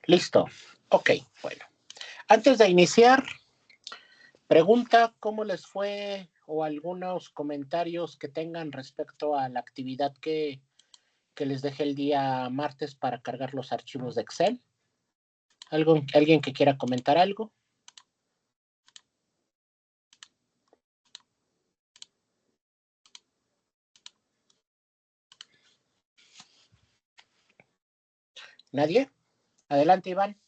Listo. Ok, bueno. Antes de iniciar, pregunta cómo les fue o algunos comentarios que tengan respecto a la actividad que les dejé el día martes para cargar los archivos de Excel. ¿Alguien que quiera comentar algo? ¿Nadie? Adelante, Iván.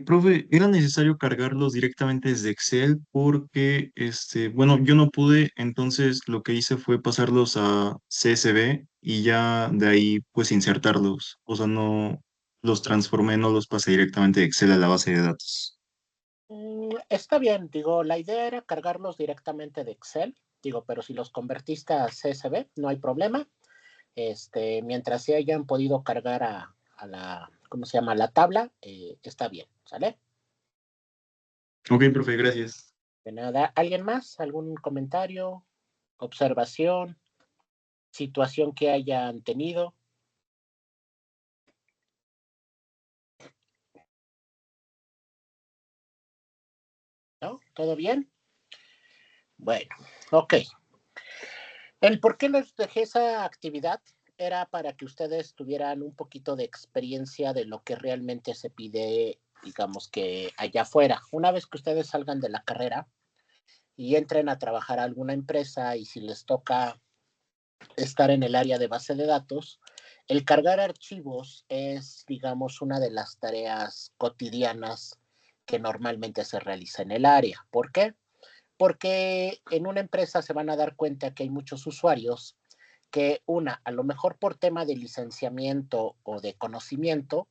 Profe, era necesario cargarlos directamente desde Excel porque, bueno, yo no pude, entonces lo que hice fue pasarlos a CSV y ya de ahí pues insertarlos. O sea, no los transformé, no los pasé directamente de Excel a la base de datos. Está bien, digo, la idea era cargarlos directamente de Excel, digo, pero si los convertiste a CSV, no hay problema. Mientras se hayan podido cargar a la, ¿cómo se llama? La tabla, está bien, ¿sale? Ok, profe, gracias. De nada. ¿Alguien más? ¿Algún comentario, observación, situación que hayan tenido? ¿No? ¿Todo bien? Bueno, ok. El por qué les dejé esa actividad era para que ustedes tuvieran un poquito de experiencia de lo que realmente se pide, digamos que allá afuera. Una vez que ustedes salgan de la carrera y entren a trabajar a alguna empresa y si les toca estar en el área de base de datos, el cargar archivos es, digamos, una de las tareas cotidianas que normalmente se realiza en el área. ¿Por qué? Porque en una empresa se van a dar cuenta que hay muchos usuarios que a lo mejor por tema de licenciamiento o de conocimiento,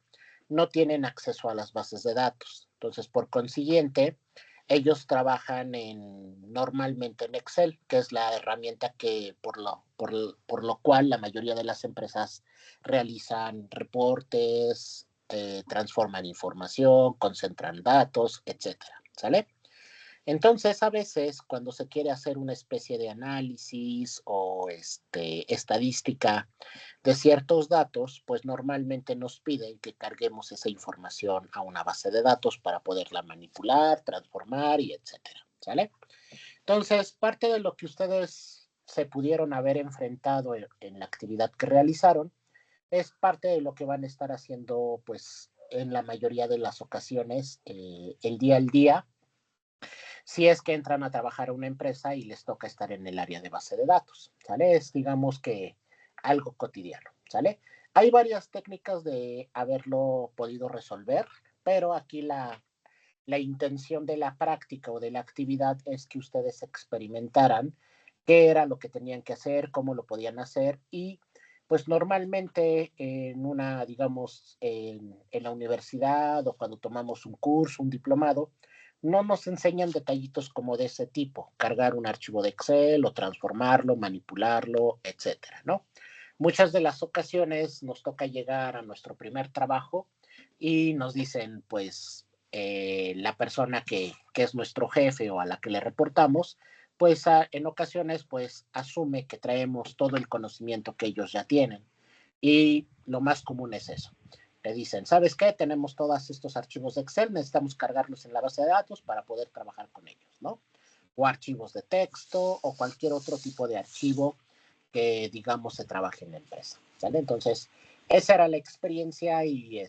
no tienen acceso a las bases de datos. Entonces, por consiguiente, ellos trabajan normalmente en Excel, que es la herramienta que por lo cual la mayoría de las empresas realizan reportes, transforman información, concentran datos, etcétera. ¿Sale? Entonces, a veces, cuando se quiere hacer una especie de análisis o estadística de ciertos datos, pues normalmente nos piden que carguemos esa información a una base de datos para poderla manipular, transformar y etcétera. ¿Sale? Entonces, parte de lo que ustedes se pudieron haber enfrentado en la actividad que realizaron es parte de lo que van a estar haciendo, pues, en la mayoría de las ocasiones, el día al día si es que entran a trabajar a una empresa y les toca estar en el área de base de datos, ¿sale? Es, digamos que algo cotidiano, ¿sale? Hay varias técnicas de haberlo podido resolver, pero aquí la intención de la práctica o de la actividad es que ustedes experimentaran qué era lo que tenían que hacer, cómo lo podían hacer y pues normalmente en una, digamos, en la universidad o cuando tomamos un curso, un diplomado, no nos enseñan detallitos como de ese tipo, cargar un archivo de Excel o transformarlo, manipularlo, etcétera, ¿no? Muchas de las ocasiones nos toca llegar a nuestro primer trabajo y nos dicen, pues, la persona que es nuestro jefe o a la que le reportamos, pues en ocasiones pues asume que traemos todo el conocimiento que ellos ya tienen. Y lo más común es eso. Te dicen, ¿sabes qué? Tenemos todos estos archivos de Excel, necesitamos cargarlos en la base de datos para poder trabajar con ellos, ¿no? O archivos de texto o cualquier otro tipo de archivo que, digamos, se trabaje en la empresa, ¿sale? Entonces, esa era la experiencia y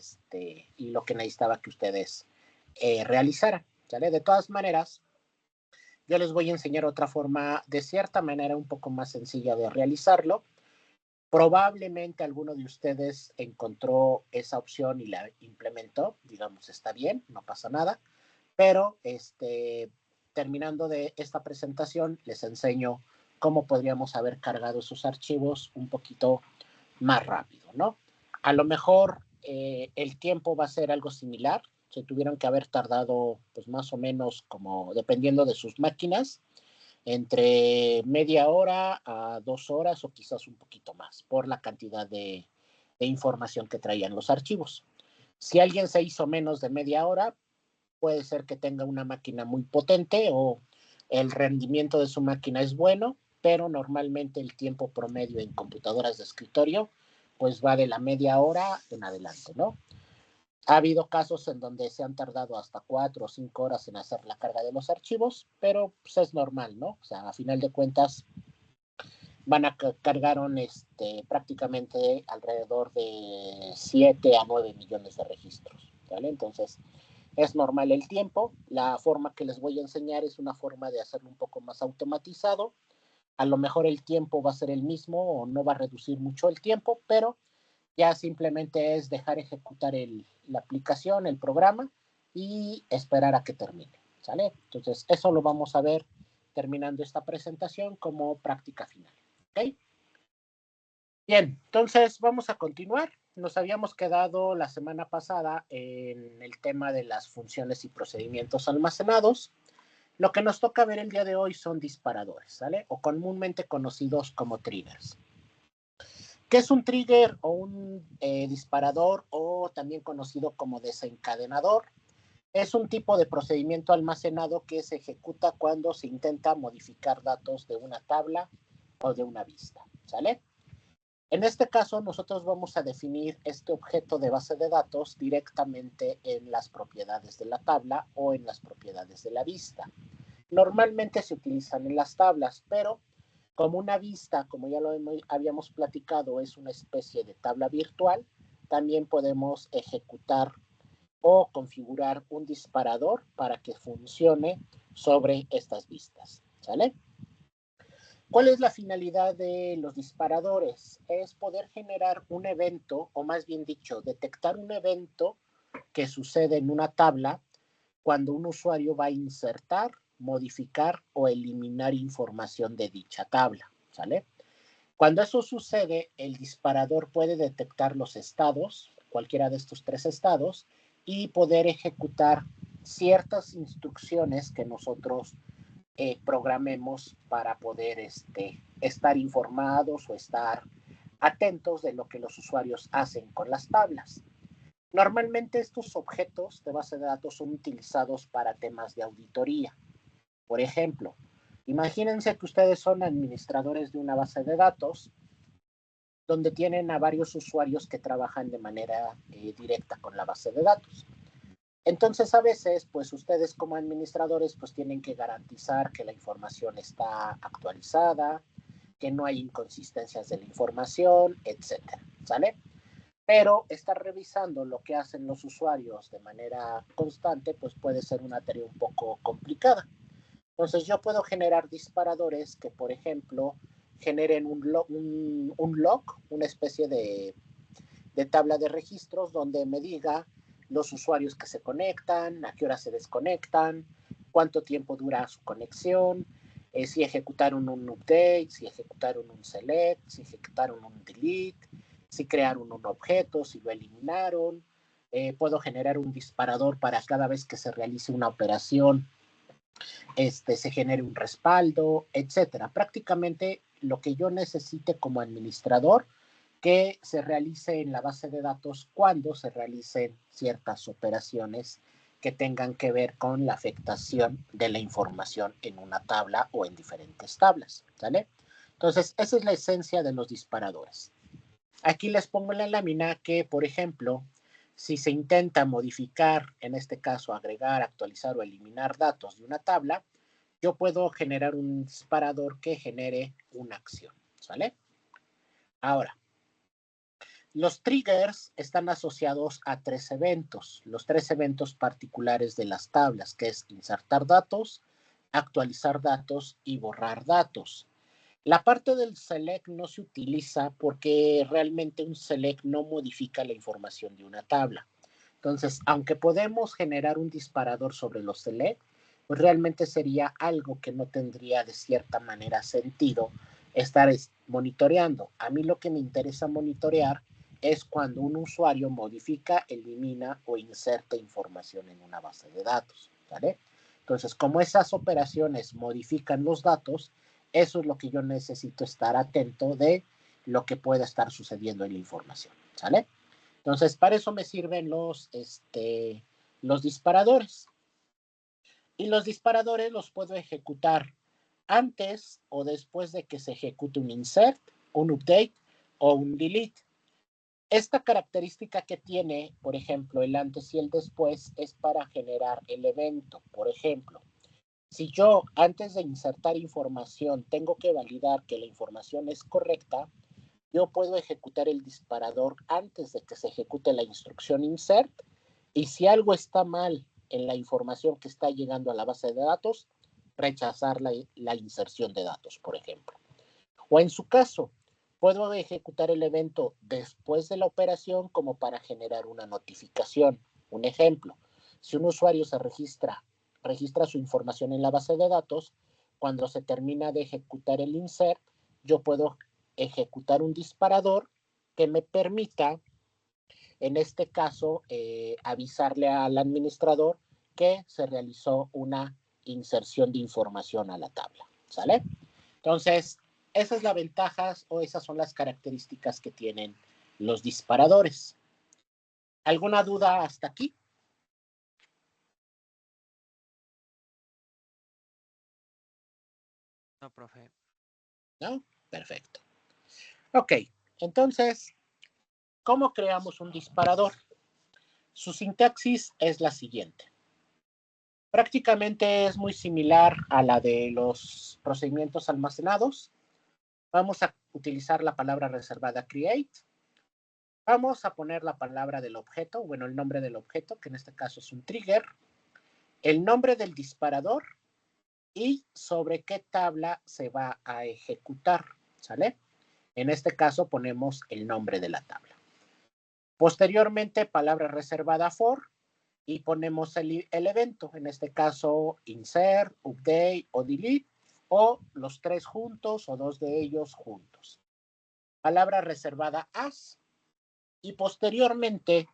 lo que necesitaba que ustedes realizaran, ¿sale? De todas maneras, yo les voy a enseñar otra forma, de cierta manera, un poco más sencilla de realizarlo. Probablemente alguno de ustedes encontró esa opción y la implementó, digamos, está bien, no pasa nada, pero terminando de esta presentación, les enseño cómo podríamos haber cargado esos archivos un poquito más rápido, ¿no? A lo mejor el tiempo va a ser algo similar, se tuvieron que haber tardado, pues más o menos, como dependiendo de sus máquinas, entre media hora a 2 horas o quizás un poquito más por la cantidad de información que traían los archivos. Si alguien se hizo menos de media hora, puede ser que tenga una máquina muy potente o el rendimiento de su máquina es bueno, pero normalmente el tiempo promedio en computadoras de escritorio pues va de la media hora en adelante, ¿no? Ha habido casos en donde se han tardado hasta 4 o 5 horas en hacer la carga de los archivos, pero pues, es normal, ¿no? O sea, a final de cuentas cargaron prácticamente alrededor de 7 a 9 millones de registros, ¿vale? Entonces, es normal el tiempo. La forma que les voy a enseñar es una forma de hacerlo un poco más automatizado. A lo mejor el tiempo va a ser el mismo o no va a reducir mucho el tiempo, pero ya simplemente es dejar ejecutar la aplicación, el programa y esperar a que termine, ¿sale? Entonces, eso lo vamos a ver terminando esta presentación como práctica final, ¿ok? Bien, entonces vamos a continuar. Nos habíamos quedado la semana pasada en el tema de las funciones y procedimientos almacenados. Lo que nos toca ver el día de hoy son disparadores, ¿sale? O comúnmente conocidos como triggers. ¿Qué es un trigger o un disparador o también conocido como desencadenador? Es un tipo de procedimiento almacenado que se ejecuta cuando se intenta modificar datos de una tabla o de una vista, ¿sale? En este caso, nosotros vamos a definir este objeto de base de datos directamente en las propiedades de la tabla o en las propiedades de la vista. Normalmente se utilizan en las tablas, pero como una vista, como ya lo habíamos platicado, es una especie de tabla virtual, también podemos ejecutar o configurar un disparador para que funcione sobre estas vistas, ¿sale? ¿Cuál es la finalidad de los disparadores? Es poder generar un evento, o más bien dicho, detectar un evento que sucede en una tabla cuando un usuario va a insertar, modificar o eliminar información de dicha tabla, ¿sale? Cuando eso sucede, el disparador puede detectar los estados, cualquiera de estos tres estados, y poder ejecutar ciertas instrucciones que nosotros programemos para poder estar informados o estar atentos de lo que los usuarios hacen con las tablas. Normalmente estos objetos de base de datos son utilizados para temas de auditoría. Por ejemplo, imagínense que ustedes son administradores de una base de datos donde tienen a varios usuarios que trabajan de manera directa con la base de datos. Entonces, a veces, pues ustedes como administradores, pues tienen que garantizar que la información está actualizada, que no hay inconsistencias de la información, etcétera, ¿sale? Pero estar revisando lo que hacen los usuarios de manera constante, pues puede ser una tarea un poco complicada. Entonces, yo puedo generar disparadores que, por ejemplo, generen un log, una especie de tabla de registros donde me diga los usuarios que se conectan, a qué hora se desconectan, cuánto tiempo dura su conexión, si ejecutaron un update, si ejecutaron un select, si ejecutaron un delete, si crearon un objeto, si lo eliminaron. Puedo generar un disparador para cada vez que se realice una operación, se genere un respaldo, etcétera. Prácticamente lo que yo necesite como administrador que se realice en la base de datos cuando se realicen ciertas operaciones que tengan que ver con la afectación de la información en una tabla o en diferentes tablas, ¿sale? Entonces, esa es la esencia de los disparadores. Aquí les pongo en la lámina que, por ejemplo, si se intenta modificar, en este caso agregar, actualizar o eliminar datos de una tabla, yo puedo generar un disparador que genere una acción, ¿sale? Ahora, los triggers están asociados a tres eventos, los tres eventos particulares de las tablas, que es insertar datos, actualizar datos y borrar datos. La parte del select no se utiliza porque realmente un select no modifica la información de una tabla. Entonces, aunque podemos generar un disparador sobre los select, pues realmente sería algo que no tendría de cierta manera sentido estar monitoreando. A mí lo que me interesa monitorear es cuando un usuario modifica, elimina o inserta información en una base de datos, ¿vale? Entonces, como esas operaciones modifican los datos, eso es lo que yo necesito estar atento de lo que pueda estar sucediendo en la información, ¿sale? Entonces, para eso me sirven los disparadores. Y los disparadores los puedo ejecutar antes o después de que se ejecute un insert, un update o un delete. Esta característica que tiene, por ejemplo, el antes y el después es para generar el evento. Por ejemplo, si yo antes de insertar información tengo que validar que la información es correcta, yo puedo ejecutar el disparador antes de que se ejecute la instrucción insert, y si algo está mal en la información que está llegando a la base de datos, rechazar la inserción de datos, por ejemplo. O en su caso, puedo ejecutar el evento después de la operación como para generar una notificación. Un ejemplo, si un usuario registra su información en la base de datos, cuando se termina de ejecutar el insert, yo puedo ejecutar un disparador que me permita, en este caso, avisarle al administrador que se realizó una inserción de información a la tabla. ¿Sale? Entonces, esa es la ventaja o esas son las características que tienen los disparadores. ¿Alguna duda hasta aquí? No, profe. ¿No? Perfecto. Ok, entonces, ¿cómo creamos un disparador? Su sintaxis es la siguiente. Prácticamente es muy similar a la de los procedimientos almacenados. Vamos a utilizar la palabra reservada create. Vamos a poner la palabra del objeto, bueno, el nombre del objeto, que en este caso es un trigger, el nombre del disparador y sobre qué tabla se va a ejecutar, ¿sale? En este caso ponemos el nombre de la tabla. Posteriormente, palabra reservada for y ponemos el evento, en este caso insert, update o delete, o los tres juntos o dos de ellos juntos. Palabra reservada as y posteriormente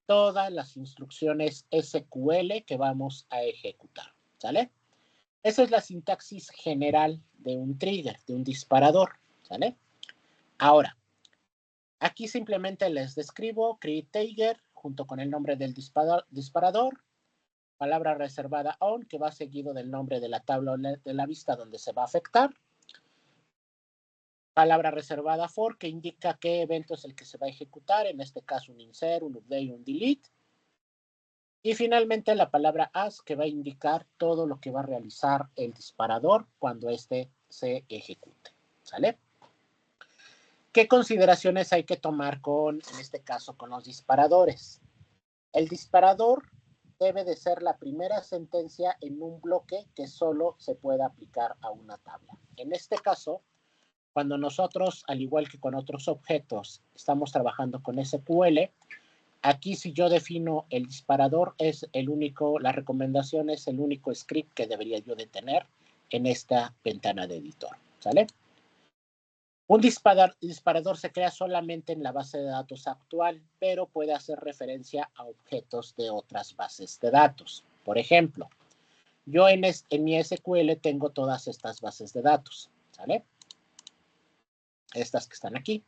todas las instrucciones SQL que vamos a ejecutar, ¿sale? Esa es la sintaxis general de un trigger, de un disparador, ¿sale? Ahora, aquí simplemente les describo create trigger junto con el nombre del disparador, palabra reservada on, que va seguido del nombre de la tabla de la vista donde se va a afectar, palabra reservada for, que indica qué evento es el que se va a ejecutar, en este caso un insert, un update, un delete, y finalmente la palabra as, que va a indicar todo lo que va a realizar el disparador cuando éste se ejecute, ¿sale? ¿Qué consideraciones hay que tomar en este caso, con los disparadores? El disparador debe de ser la primera sentencia en un bloque que solo se pueda aplicar a una tabla. En este caso, cuando nosotros, al igual que con otros objetos, estamos trabajando con SQL, aquí si yo defino el disparador, es el único, la recomendación es el único script que debería yo de tener en esta ventana de editor, ¿sale? Un disparador se crea solamente en la base de datos actual, pero puede hacer referencia a objetos de otras bases de datos. Por ejemplo, yo en mi SQL tengo todas estas bases de datos, ¿sale? Estas que están aquí.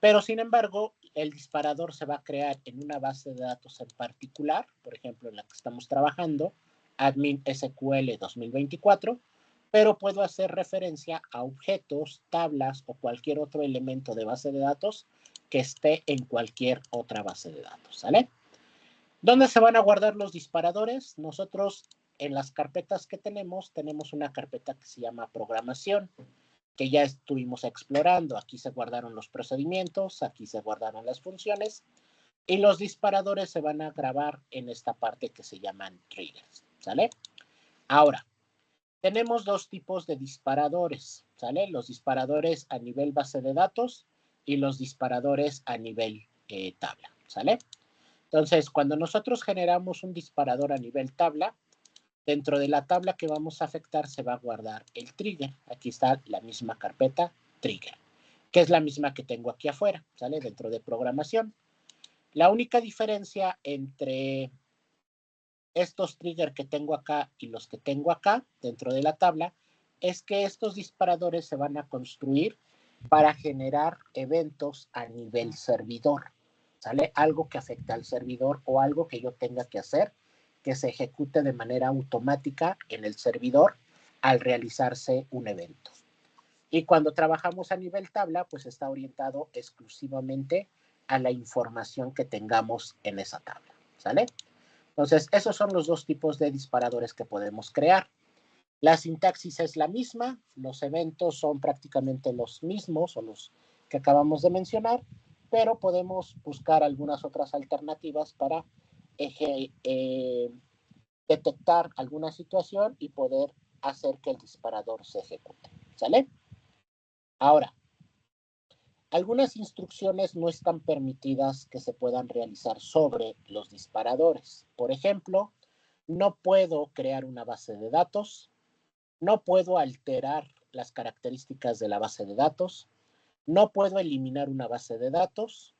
Pero sin embargo, el disparador se va a crear en una base de datos en particular, por ejemplo, en la que estamos trabajando, admin SQL 2024, pero puedo hacer referencia a objetos, tablas o cualquier otro elemento de base de datos que esté en cualquier otra base de datos, ¿sale? ¿Dónde se van a guardar los disparadores? Nosotros en las carpetas que tenemos una carpeta que se llama programación, que ya estuvimos explorando. Aquí se guardaron los procedimientos, aquí se guardaron las funciones y los disparadores se van a grabar en esta parte que se llaman triggers, ¿sale? Ahora, tenemos dos tipos de disparadores, ¿sale? Los disparadores a nivel base de datos y los disparadores a nivel tabla, ¿sale? Entonces, cuando nosotros generamos un disparador a nivel tabla, dentro de la tabla que vamos a afectar se va a guardar el trigger. Aquí está la misma carpeta trigger, que es la misma que tengo aquí afuera, ¿sale? Dentro de programación. La única diferencia entre estos triggers que tengo acá y los que tengo acá dentro de la tabla es que estos disparadores se van a construir para generar eventos a nivel servidor, ¿sale? Algo que afecte al servidor o algo que yo tenga que hacer que se ejecute de manera automática en el servidor al realizarse un evento. Y cuando trabajamos a nivel tabla, pues está orientado exclusivamente a la información que tengamos en esa tabla, ¿sale? Entonces, esos son los dos tipos de disparadores que podemos crear. La sintaxis es la misma, los eventos son prácticamente los mismos o los que acabamos de mencionar, pero podemos buscar algunas otras alternativas para detectar alguna situación y poder hacer que el disparador se ejecute, ¿sale? Ahora, algunas instrucciones no están permitidas que se puedan realizar sobre los disparadores. Por ejemplo, no puedo crear una base de datos, no puedo alterar las características de la base de datos, no puedo eliminar una base de datos,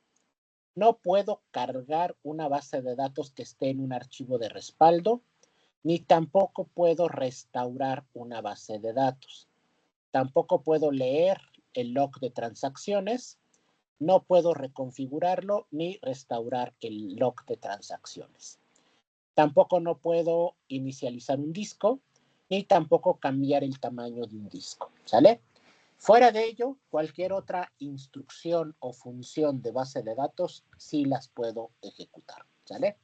no puedo cargar una base de datos que esté en un archivo de respaldo, ni tampoco puedo restaurar una base de datos. Tampoco puedo leer el log de transacciones, no puedo reconfigurarlo ni restaurar el log de transacciones. Tampoco no puedo inicializar un disco, ni tampoco cambiar el tamaño de un disco, ¿sale? Fuera de ello, cualquier otra instrucción o función de base de datos sí las puedo ejecutar, ¿sale?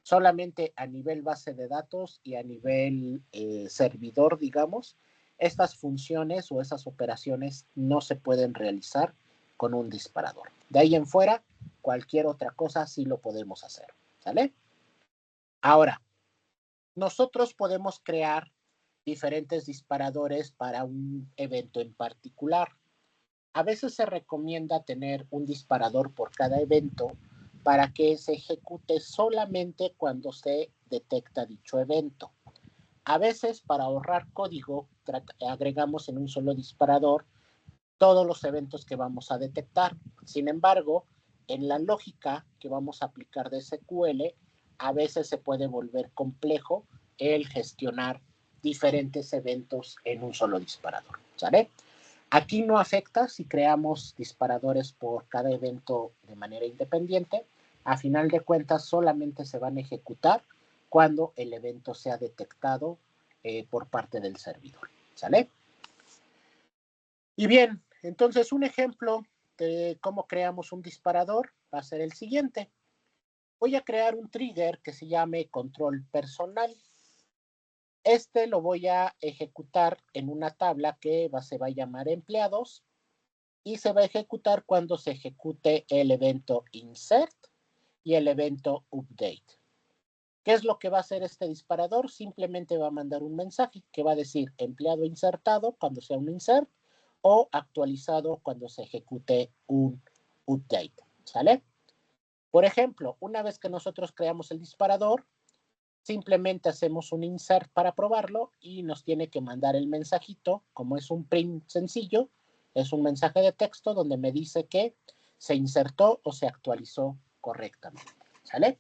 Solamente a nivel base de datos y a nivel servidor, digamos, estas funciones o esas operaciones no se pueden realizar con un disparador. De ahí en fuera, cualquier otra cosa sí lo podemos hacer, ¿sale? Ahora, nosotros podemos crear diferentes disparadores para un evento en particular. A veces se recomienda tener un disparador por cada evento para que se ejecute solamente cuando se detecta dicho evento. A veces, para ahorrar código, agregamos en un solo disparador todos los eventos que vamos a detectar. Sin embargo, en la lógica que vamos a aplicar de SQL, a veces se puede volver complejo el gestionar diferentes eventos en un solo disparador, ¿sale? Aquí no afecta si creamos disparadores por cada evento de manera independiente. A final de cuentas, solamente se van a ejecutar cuando el evento sea detectado por parte del servidor, ¿sale? Y bien, entonces un ejemplo de cómo creamos un disparador va a ser el siguiente. Voy a crear un trigger que se llame control personal. Este lo voy a ejecutar en una tabla que se va a llamar empleados y se va a ejecutar cuando se ejecute el evento insert y el evento update. ¿Qué es lo que va a hacer este disparador? Simplemente va a mandar un mensaje que va a decir empleado insertado cuando sea un insert o actualizado cuando se ejecute un update, ¿sale? Por ejemplo, una vez que nosotros creamos el disparador, simplemente hacemos un insert para probarlo y nos tiene que mandar el mensajito, como es un print sencillo, es un mensaje de texto donde me dice que se insertó o se actualizó correctamente, ¿sale?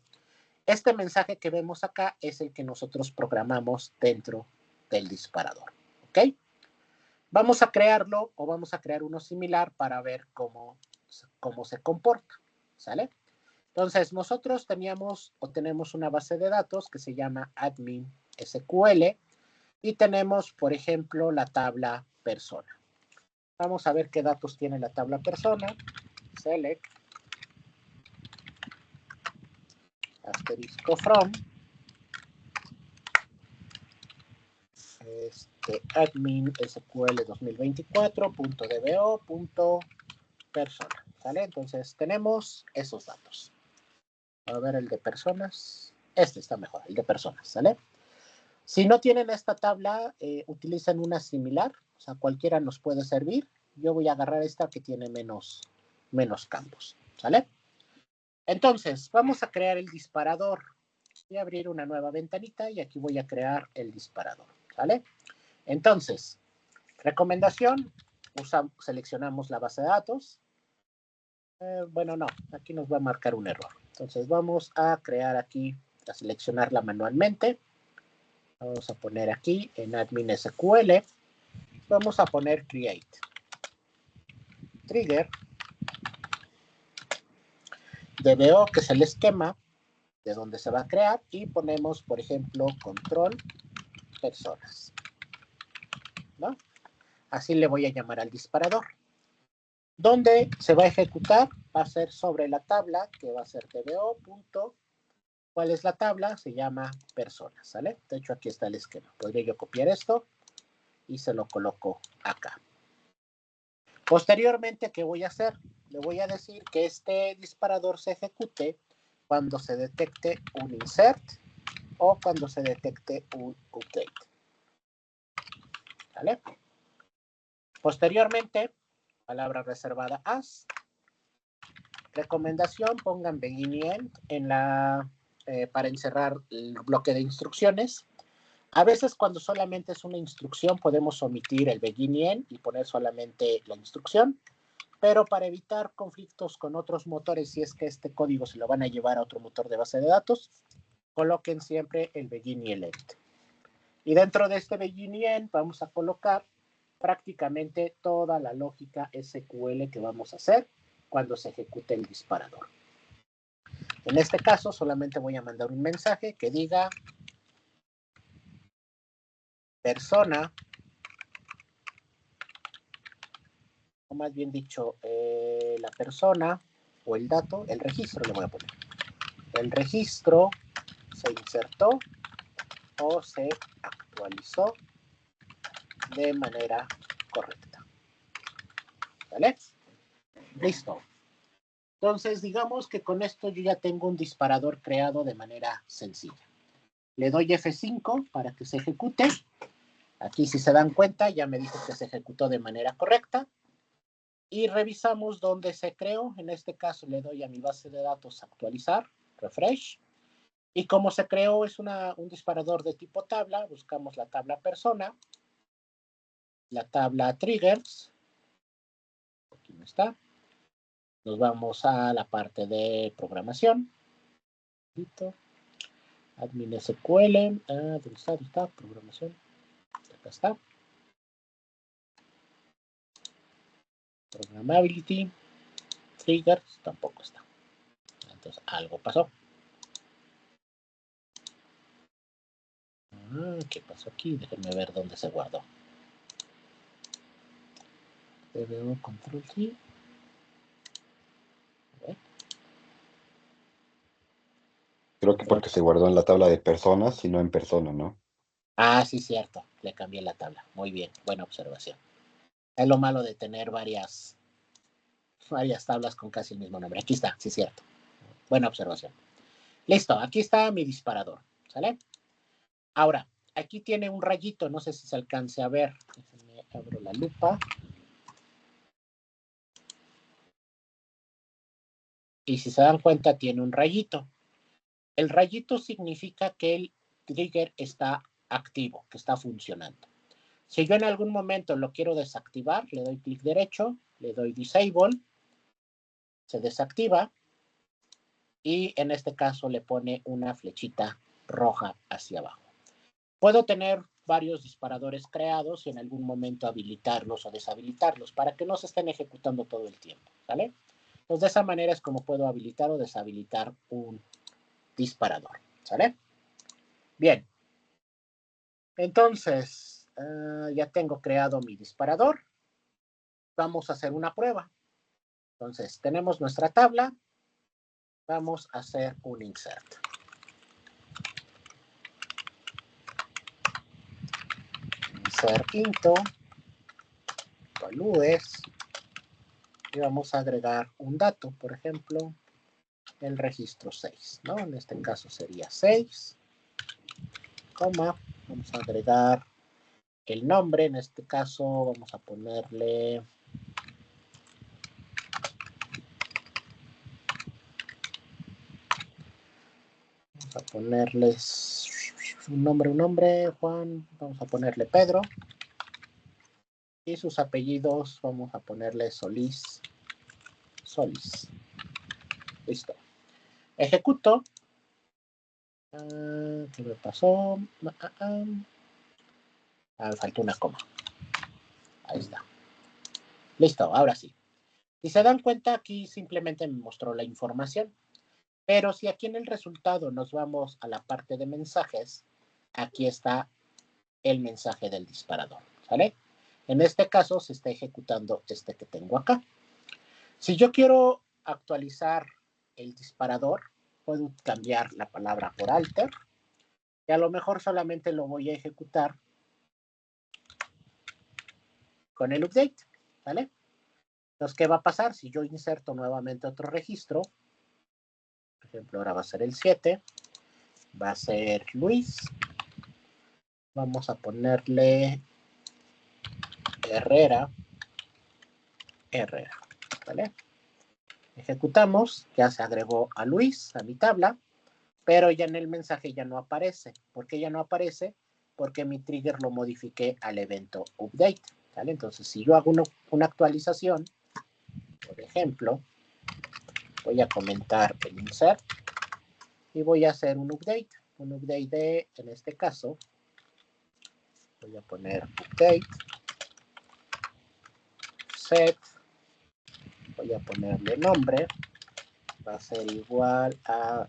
Este mensaje que vemos acá es el que nosotros programamos dentro del disparador, ¿ok? Vamos a crearlo o vamos a crear uno similar para ver cómo se comporta, ¿sale? Entonces, nosotros teníamos o tenemos una base de datos que se llama admin SQL y tenemos, por ejemplo, la tabla persona. Vamos a ver qué datos tiene la tabla persona. Select asterisco from admin SQL 2024.dbo.persona, ¿sale? Entonces tenemos esos datos. A ver el de personas. Este está mejor, el de personas, ¿sale? Si no tienen esta tabla, utilicen una similar, o sea, cualquiera nos puede servir. Yo voy a agarrar esta que tiene menos campos, ¿sale? Entonces, vamos a crear el disparador. Voy a abrir una nueva ventanita y aquí voy a crear el disparador, ¿sale? Entonces, recomendación, seleccionamos la base de datos. Bueno, no, aquí nos va a marcar un error. Entonces, vamos a crear aquí, a seleccionarla manualmente. Vamos a poner aquí en admin SQL, vamos a poner create trigger DBO, que es el esquema de donde se va a crear, y ponemos, por ejemplo, control personas, ¿no? Así le voy a llamar al disparador. Donde se va a ejecutar va a ser sobre la tabla, que va a ser tbo. ¿Cuál es la tabla? Se llama personas, ¿sale? De hecho, aquí está el esquema. Podría yo copiar esto y se lo coloco acá. Posteriormente, ¿qué voy a hacer? Le voy a decir que este disparador se ejecute cuando se detecte un insert o cuando se detecte un update. ¿Vale? Posteriormente, palabra reservada as. Recomendación, pongan begin y end para encerrar el bloque de instrucciones. A veces cuando solamente es una instrucción podemos omitir el begin y end y poner solamente la instrucción, pero para evitar conflictos con otros motores, si es que este código se lo van a llevar a otro motor de base de datos, coloquen siempre el begin y el end. Y dentro de este begin y end vamos a colocar prácticamente toda la lógica SQL que vamos a hacer cuando se ejecute el disparador. En este caso solamente voy a mandar un mensaje que diga persona, o más bien dicho, la persona o el dato, el registro le voy a poner. El registro se insertó o se actualizó de manera correcta. ¿Vale? Listo. Entonces, digamos que con esto yo ya tengo un disparador creado de manera sencilla. Le doy F5 para que se ejecute. Aquí, si se dan cuenta, ya me dijo que se ejecutó de manera correcta. Y revisamos dónde se creó. En este caso, le doy a mi base de datos actualizar, refresh. Y como se creó es un disparador de tipo tabla, buscamos la tabla persona, la tabla triggers. Aquí no está. Nos vamos a la parte de programación. Admin SQL. ¿Dónde está? ¿Dónde está? Programación. Acá está. Programmability. Triggers. Tampoco está. Entonces, algo pasó. ¿Qué pasó aquí? Déjenme ver dónde se guardó. DBO Control C. Creo que porque se guardó en la tabla de personas y no en persona, ¿no? Sí, cierto. Le cambié la tabla. Muy bien. Buena observación. Es lo malo de tener varias tablas con casi el mismo nombre. Aquí está, sí, cierto. Buena observación. Listo. Aquí está mi disparador. ¿Sale? Ahora, aquí tiene un rayito. No sé si se alcance a ver. Déjenme abro la lupa. Y si se dan cuenta, tiene un rayito. El rayito significa que el trigger está activo, que está funcionando. Si yo en algún momento lo quiero desactivar, le doy clic derecho, le doy disable, se desactiva y en este caso le pone una flechita roja hacia abajo. Puedo tener varios disparadores creados y en algún momento habilitarlos o deshabilitarlos para que no se estén ejecutando todo el tiempo, ¿vale? Entonces de esa manera es como puedo habilitar o deshabilitar un disparador, ¿sale? Bien, entonces ya tengo creado mi disparador. Vamos a hacer una prueba. Entonces tenemos nuestra tabla. Vamos a hacer un insert. Insert into, values, y vamos a agregar un dato, por ejemplo, el registro 6, ¿no? En este caso sería 6, coma, vamos a agregar el nombre, en este caso vamos a ponerle un nombre, Juan, vamos a ponerle Pedro, y sus apellidos vamos a ponerle Solís. Listo. Ejecuto. ¿Qué me pasó? Me faltó una coma. Ahí está. Listo, ahora sí. Si se dan cuenta, aquí simplemente me mostró la información. Pero si aquí en el resultado nos vamos a la parte de mensajes, aquí está el mensaje del disparador, ¿sale? En este caso se está ejecutando este que tengo acá. Si yo quiero actualizar el disparador, puedo cambiar la palabra por alter y a lo mejor solamente lo voy a ejecutar con el update, ¿vale? Entonces, ¿qué va a pasar? Si yo inserto nuevamente otro registro, por ejemplo, ahora va a ser el 7, va a ser Luis, vamos a ponerle Herrera, ¿vale? Ejecutamos, ya se agregó a Luis a mi tabla, pero ya en el mensaje ya no aparece. ¿Por qué ya no aparece? Porque mi trigger lo modifiqué al evento update, ¿vale? Entonces, si yo hago una actualización, por ejemplo, voy a comentar el insert y voy a hacer un update de, en este caso, voy a poner update, set, voy a ponerle nombre, va a ser igual a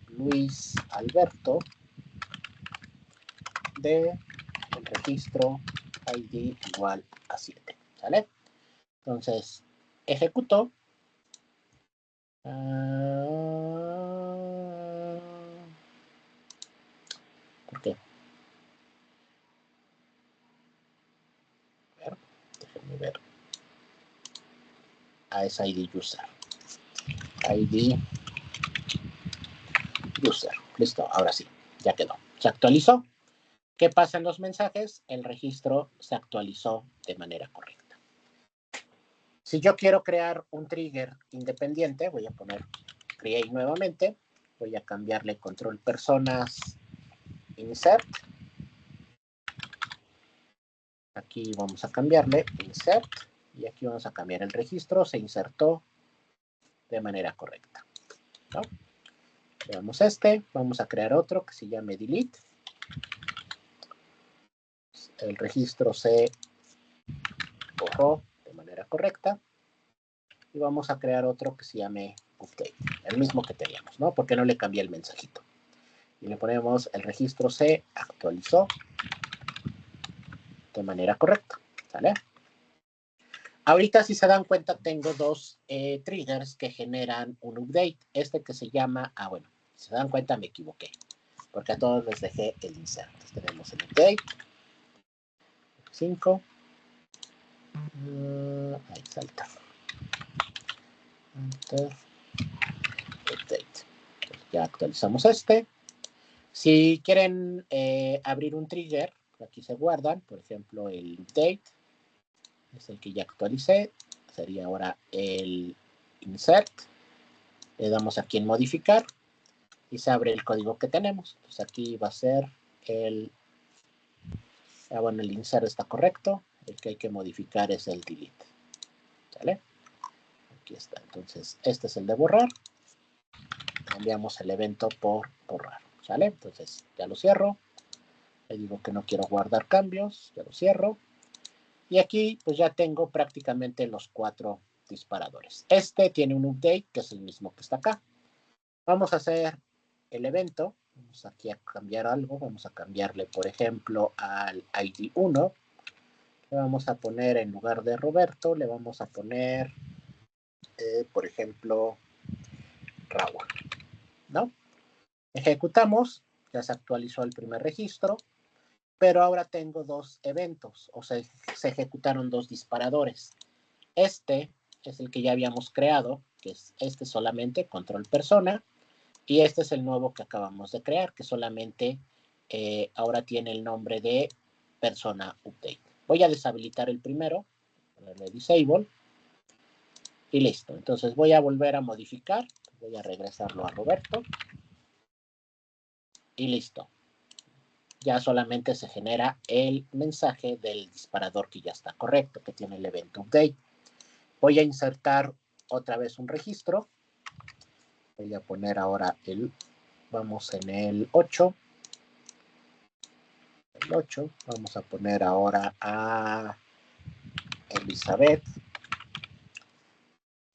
Luis Alberto de el registro ID igual a 7, ¿sale? Entonces, ejecuto. ¿Por qué? A ver, déjenme ver. Es ID user. ID user. Listo, ahora sí, ya quedó. Se actualizó. ¿Qué pasa en los mensajes? El registro se actualizó de manera correcta. Si yo quiero crear un trigger independiente, voy a poner create nuevamente. Voy a cambiarle control personas insert. Aquí vamos a cambiarle insert y aquí vamos a cambiar el registro. Se insertó de manera correcta, ¿no? Creamos vamos a crear otro que se llame delete. El registro se borró de manera correcta y vamos a crear otro que se llame update, el mismo que teníamos, ¿no? Porque no le cambié el mensajito. Y le ponemos el registro se actualizó de manera correcta, ¿sale? Ahorita, si se dan cuenta, tengo dos triggers que generan un update. Que se llama, bueno, si se dan cuenta me equivoqué, porque a todos les dejé el insert. Entonces, tenemos el update, 5, ahí salta. Update. Entonces, ya actualizamos Si quieren abrir un trigger, aquí se guardan, por ejemplo, el update, es el que ya actualicé, sería ahora el insert, le damos aquí en modificar y se abre el código que tenemos. Entonces aquí va a ser bueno, el insert está correcto, el que hay que modificar es el delete, ¿sale? Aquí está, entonces este es el de borrar, cambiamos el evento por borrar, ¿sale? Entonces ya lo cierro, le digo que no quiero guardar cambios, ya lo cierro, y aquí pues ya tengo prácticamente los 4 disparadores. Tiene un update que es el mismo que está acá. Vamos a hacer el evento, vamos aquí a cambiar algo, vamos a cambiarle por ejemplo al ID 1, le vamos a poner en lugar de Roberto, le vamos a poner por ejemplo Raúl, ¿no? Ejecutamos, ya se actualizó el primer registro, pero ahora tengo 2 eventos, o sea, se ejecutaron 2 disparadores. Es el que ya habíamos creado, que es solamente control persona, y este es el nuevo que acabamos de crear, que solamente ahora tiene el nombre de persona update. Voy a deshabilitar el primero, ponerle disable, y listo. Entonces voy a volver a modificar, voy a regresarlo a Roberto, y listo. Ya solamente se genera el mensaje del disparador que ya está correcto, que tiene el evento update. Voy a insertar otra vez un registro. Voy a poner ahora vamos en el 8. El 8. Vamos a poner ahora a Elizabeth.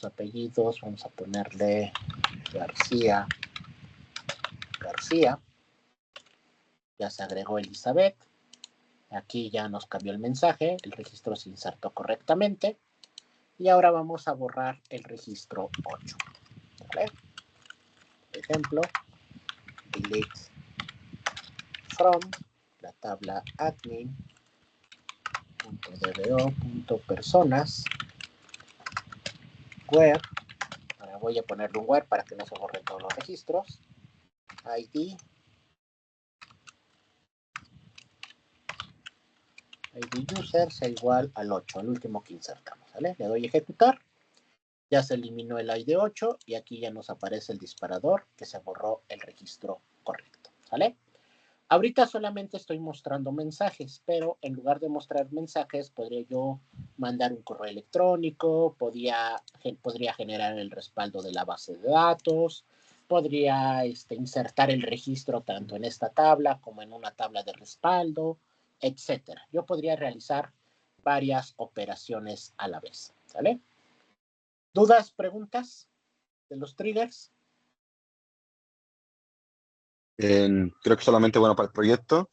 Los apellidos, vamos a ponerle García. Ya se agregó Elizabeth. Aquí ya nos cambió el mensaje, el registro se insertó correctamente. Y ahora vamos a borrar el registro 8. ¿Vale? Por ejemplo, delete from la tabla admin.dbo.personas where, ahora voy a ponerle un where para que no se borren todos los registros, id user sea igual al 8, el último que insertamos, ¿vale? Le doy a ejecutar, ya se eliminó el ID 8 y aquí ya nos aparece el disparador que se borró el registro correcto, ¿vale? Ahorita solamente estoy mostrando mensajes, pero en lugar de mostrar mensajes, podría yo mandar un correo electrónico, podría generar el respaldo de la base de datos, podría insertar el registro tanto en esta tabla como en una tabla de respaldo, etcétera. Yo podría realizar varias operaciones a la vez, ¿sale? ¿Dudas, preguntas de los triggers? Creo que solamente, bueno, para el proyecto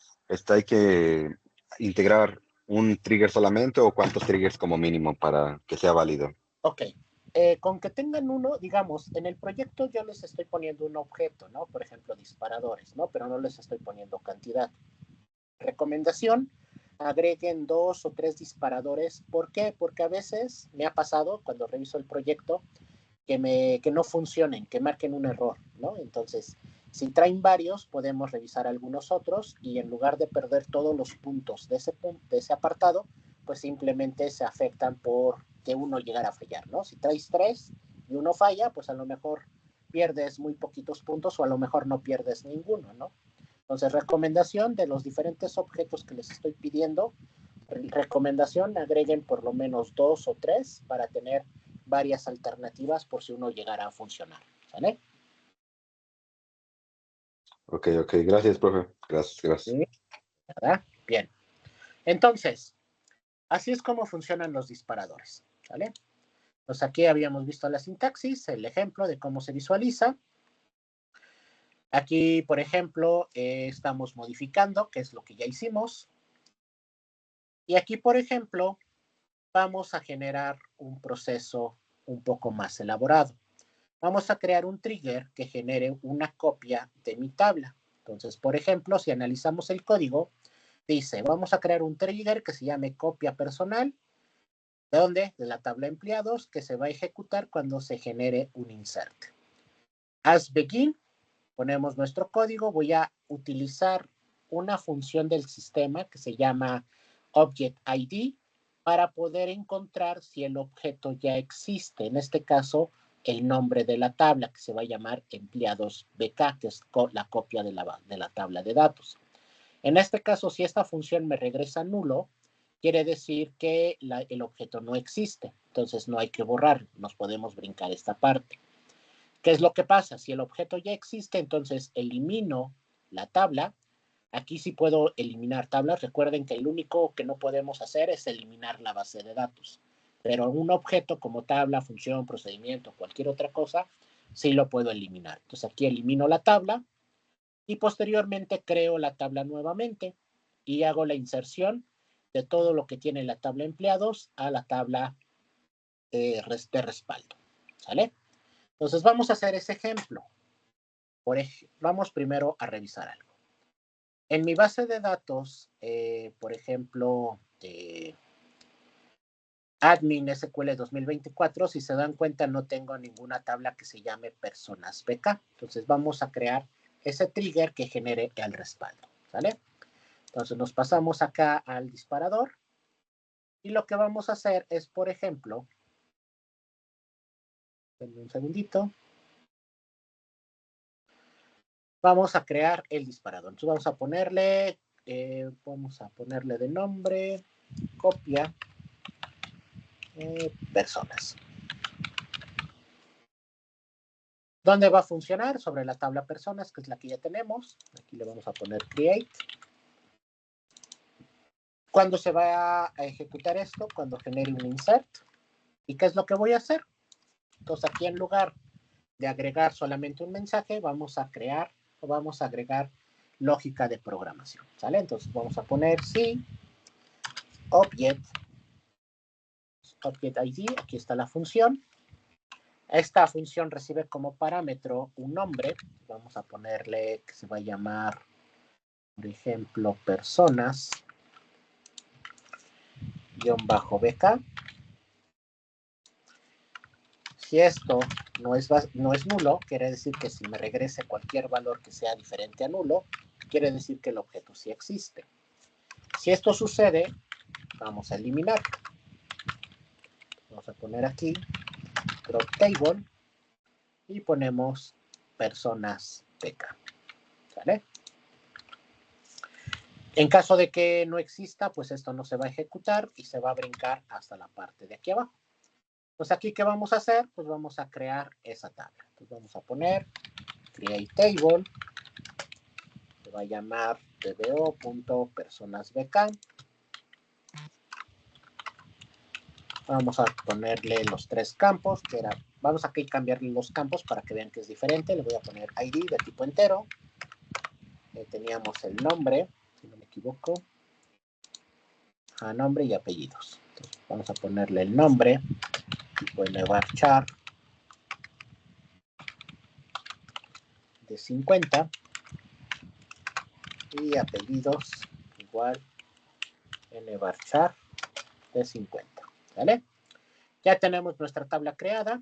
hay que integrar un trigger solamente o cuántos triggers como mínimo para que sea válido. Ok. Con que tengan uno, digamos, en el proyecto yo les estoy poniendo un objeto, ¿no? Por ejemplo, disparadores, ¿no? Pero no les estoy poniendo cantidad. Recomendación, agreguen 2 o 3 disparadores. ¿Por qué? Porque a veces me ha pasado cuando reviso el proyecto que no funcionen, que marquen un error, ¿no? Entonces, si traen varios, podemos revisar algunos otros y en lugar de perder todos los puntos de ese apartado, pues simplemente se afectan por que uno llegara a fallar, ¿no? Si traes 3 y uno falla, pues a lo mejor pierdes muy poquitos puntos o a lo mejor no pierdes ninguno, ¿no? Entonces, recomendación de los diferentes objetos que les estoy pidiendo, recomendación, agreguen por lo menos 2 o 3 para tener varias alternativas por si uno llegara a funcionar, ¿sale? Ok, gracias, profe. Gracias. Sí, ¿verdad? Bien. Entonces, así es como funcionan los disparadores, ¿sale? Pues aquí habíamos visto la sintaxis, el ejemplo de cómo se visualiza. Aquí, por ejemplo, estamos modificando, que es lo que ya hicimos. Y aquí, por ejemplo, vamos a generar un proceso un poco más elaborado. Vamos a crear un trigger que genere una copia de mi tabla. Entonces, por ejemplo, si analizamos el código, dice, vamos a crear un trigger que se llame copia personal. ¿De dónde? De la tabla empleados, que se va a ejecutar cuando se genere un insert. As begin, ponemos nuestro código. Voy a utilizar una función del sistema que se llama Object ID para poder encontrar si el objeto ya existe. En este caso, el nombre de la tabla, que se va a llamar empleados BK, que es la copia de la tabla de datos. En este caso, si esta función me regresa nulo, quiere decir que el objeto no existe. Entonces no hay que borrar, nos podemos brincar esta parte. ¿Qué es lo que pasa? Si el objeto ya existe, entonces elimino la tabla. Aquí sí puedo eliminar tablas. Recuerden que el único que no podemos hacer es eliminar la base de datos. Pero un objeto como tabla, función, procedimiento, cualquier otra cosa, sí lo puedo eliminar. Entonces aquí elimino la tabla y posteriormente creo la tabla nuevamente y hago la inserción de todo lo que tiene la tabla empleados a la tabla de respaldo. ¿Sale? Entonces vamos a hacer ese ejemplo. Vamos primero a revisar algo. En mi base de datos, por ejemplo, admin SQL 2024, si se dan cuenta no tengo ninguna tabla que se llame personas BK. Entonces vamos a crear ese trigger que genere el respaldo. ¿Sale? Entonces nos pasamos acá al disparador y lo que vamos a hacer es, por ejemplo, denme un segundito, vamos a crear el disparador. Entonces vamos a ponerle de nombre copia personas. ¿Dónde va a funcionar? Sobre la tabla personas, que es la que ya tenemos. Aquí le vamos a poner create. ¿Cuándo se va a ejecutar esto? Cuando genere un insert. ¿Y qué es lo que voy a hacer? Entonces aquí en lugar de agregar solamente un mensaje, vamos a agregar lógica de programación, ¿sale? Entonces vamos a poner sí, object Object ID, aquí está la función. Esta función recibe como parámetro un nombre. Vamos a ponerle que se va a llamar, por ejemplo, personas-bk. Si esto no es nulo, quiere decir que si me regrese cualquier valor que sea diferente a nulo, quiere decir que el objeto sí existe. Si esto sucede, vamos a eliminar. Vamos a poner aquí drop table y ponemos personas.pk. ¿Vale? En caso de que no exista, pues esto no se va a ejecutar y se va a brincar hasta la parte de aquí abajo. Pues aquí, ¿qué vamos a hacer? Pues vamos a crear esa tabla. Entonces vamos a poner create table, se va a llamar dbo.personasbk. Vamos a ponerle los 3 campos, que era, vamos a aquí cambiarle los campos para que vean que es diferente. Le voy a poner ID de tipo entero. Teníamos el nombre, si no me equivoco, nombre y apellidos. Entonces, vamos a ponerle el nombre, tipo varchar de 50 y apellidos igual varchar de 50. ¿Vale? Ya tenemos nuestra tabla creada.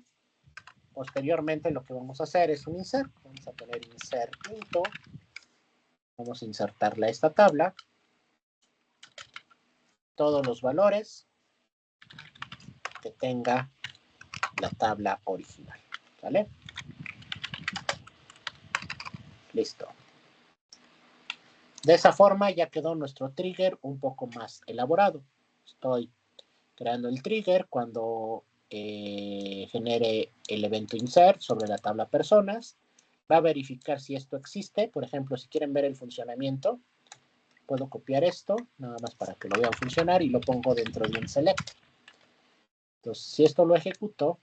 Posteriormente lo que vamos a hacer es un insert. Vamos a poner insert into. Vamos a insertarle a esta tabla todos los valores que tenga la tabla original. ¿Vale? Listo. De esa forma ya quedó nuestro trigger un poco más elaborado. Estoy creando el trigger cuando genere el evento insert sobre la tabla personas. Va a verificar si esto existe. Por ejemplo, si quieren ver el funcionamiento, puedo copiar esto, nada más para que lo vean funcionar, y lo pongo dentro de un select. Entonces, si esto lo ejecuto,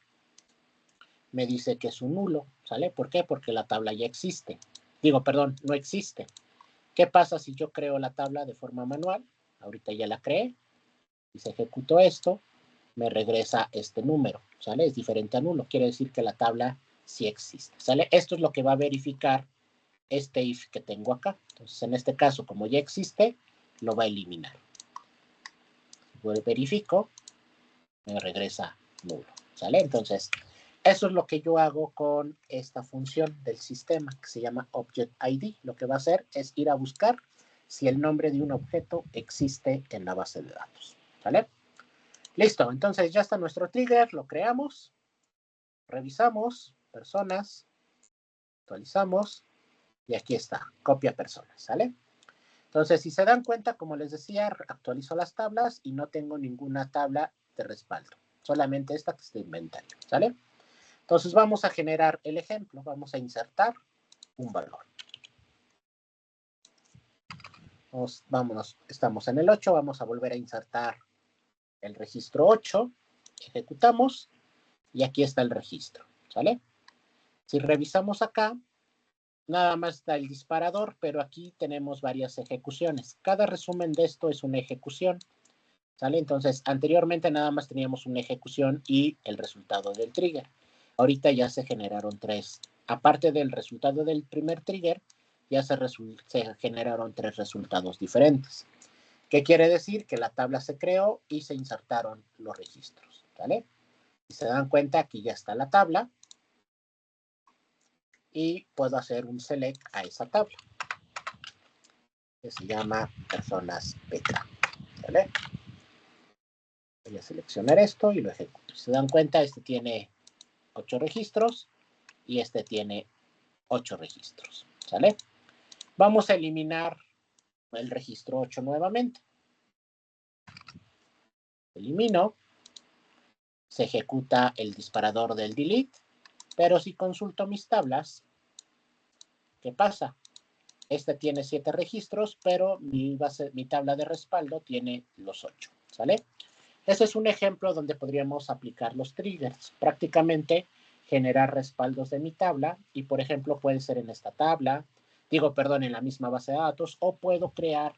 me dice que es un nulo, ¿sale? ¿Por qué? Porque la tabla ya existe. Digo, perdón, no existe. ¿Qué pasa si yo creo la tabla de forma manual? Ahorita ya la creé. Y si ejecuto esto, me regresa este número, ¿sale? Es diferente a nulo. Quiere decir que la tabla sí existe, ¿sale? Esto es lo que va a verificar este if que tengo acá. Entonces, en este caso, como ya existe, lo va a eliminar. Verifico, me regresa nulo, ¿sale? Entonces, eso es lo que yo hago con esta función del sistema que se llama Object ID. Lo que va a hacer es ir a buscar si el nombre de un objeto existe en la base de datos, ¿vale? Listo, entonces ya está nuestro trigger, lo creamos, revisamos, personas, actualizamos, y aquí está, copia personas, ¿sale? Entonces, si se dan cuenta, como les decía, actualizo las tablas y no tengo ninguna tabla de respaldo, solamente esta que es de inventario, ¿sale? Entonces, vamos a generar el ejemplo, vamos a insertar un valor. Vámonos, estamos en el 8, vamos a volver a insertar el registro 8, ejecutamos, y aquí está el registro, ¿sale? Si revisamos acá, nada más está el disparador, pero aquí tenemos varias ejecuciones. Cada resumen de esto es una ejecución, ¿sale? Entonces, anteriormente nada más teníamos una ejecución y el resultado del trigger. Ahorita ya se generaron 3. Aparte del resultado del primer trigger, ya se generaron 3 resultados diferentes. ¿Qué quiere decir? Que la tabla se creó y se insertaron los registros, ¿vale? Si se dan cuenta, aquí ya está la tabla. Y puedo hacer un select a esa tabla, que se llama personas.pk, ¿vale? Voy a seleccionar esto y lo ejecuto. Si se dan cuenta, este tiene 8 registros y este tiene 8 registros, ¿sale? Vamos a eliminar el registro 8 nuevamente. Elimino. Se ejecuta el disparador del delete, pero si consulto mis tablas, ¿qué pasa? Este tiene 7 registros, pero mi tabla de respaldo tiene los 8, ¿sale? Ese es un ejemplo donde podríamos aplicar los triggers. Prácticamente generar respaldos de mi tabla y, por ejemplo, puede ser en esta tabla, en la misma base de datos, o puedo crear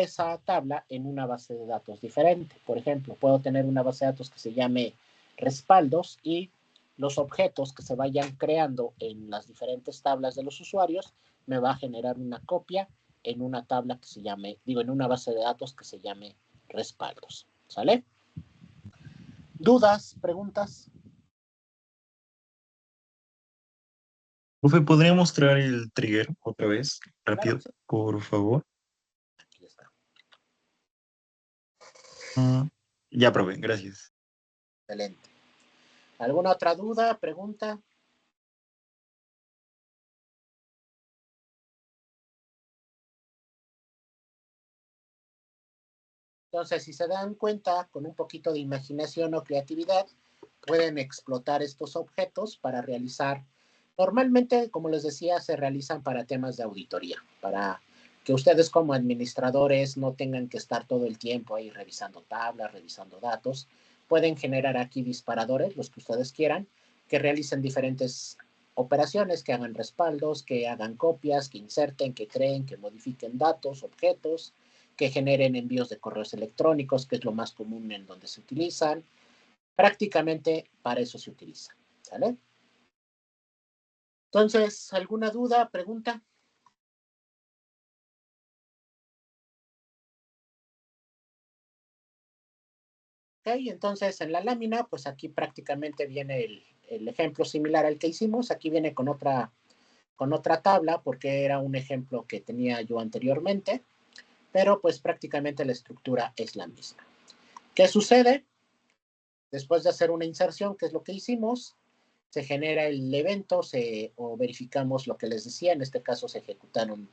esa tabla en una base de datos diferente. Por ejemplo, puedo tener una base de datos que se llame respaldos y los objetos que se vayan creando en las diferentes tablas de los usuarios me va a generar una copia en una tabla que se llame, en una base de datos que se llame respaldos. ¿Sale? ¿Dudas? ¿Preguntas? Profe, ¿podría mostrar el trigger otra vez? Claro Rápido, que sí. por favor. Aquí está. Ya, profe, gracias. Excelente. ¿Alguna otra duda, pregunta? Entonces, si se dan cuenta, con un poquito de imaginación o creatividad, pueden explotar estos objetos para realizar, normalmente, como les decía, se realizan para temas de auditoría, para que ustedes como administradores no tengan que estar todo el tiempo ahí revisando tablas, revisando datos. Pueden generar aquí disparadores, los que ustedes quieran, que realicen diferentes operaciones, que hagan respaldos, que hagan copias, que inserten, que creen, que modifiquen datos, objetos, que generen envíos de correos electrónicos, que es lo más común en donde se utilizan. Prácticamente para eso se utiliza. ¿Sale? Entonces, ¿alguna duda, pregunta? Ok, entonces en la lámina, pues aquí prácticamente viene el ejemplo similar al que hicimos. Aquí viene con otra tabla, porque era un ejemplo que tenía yo anteriormente, pero pues prácticamente la estructura es la misma. ¿Qué sucede? Después de hacer una inserción, que es lo que hicimos, se genera el evento o verificamos lo que les decía. En este caso se ejecutaron,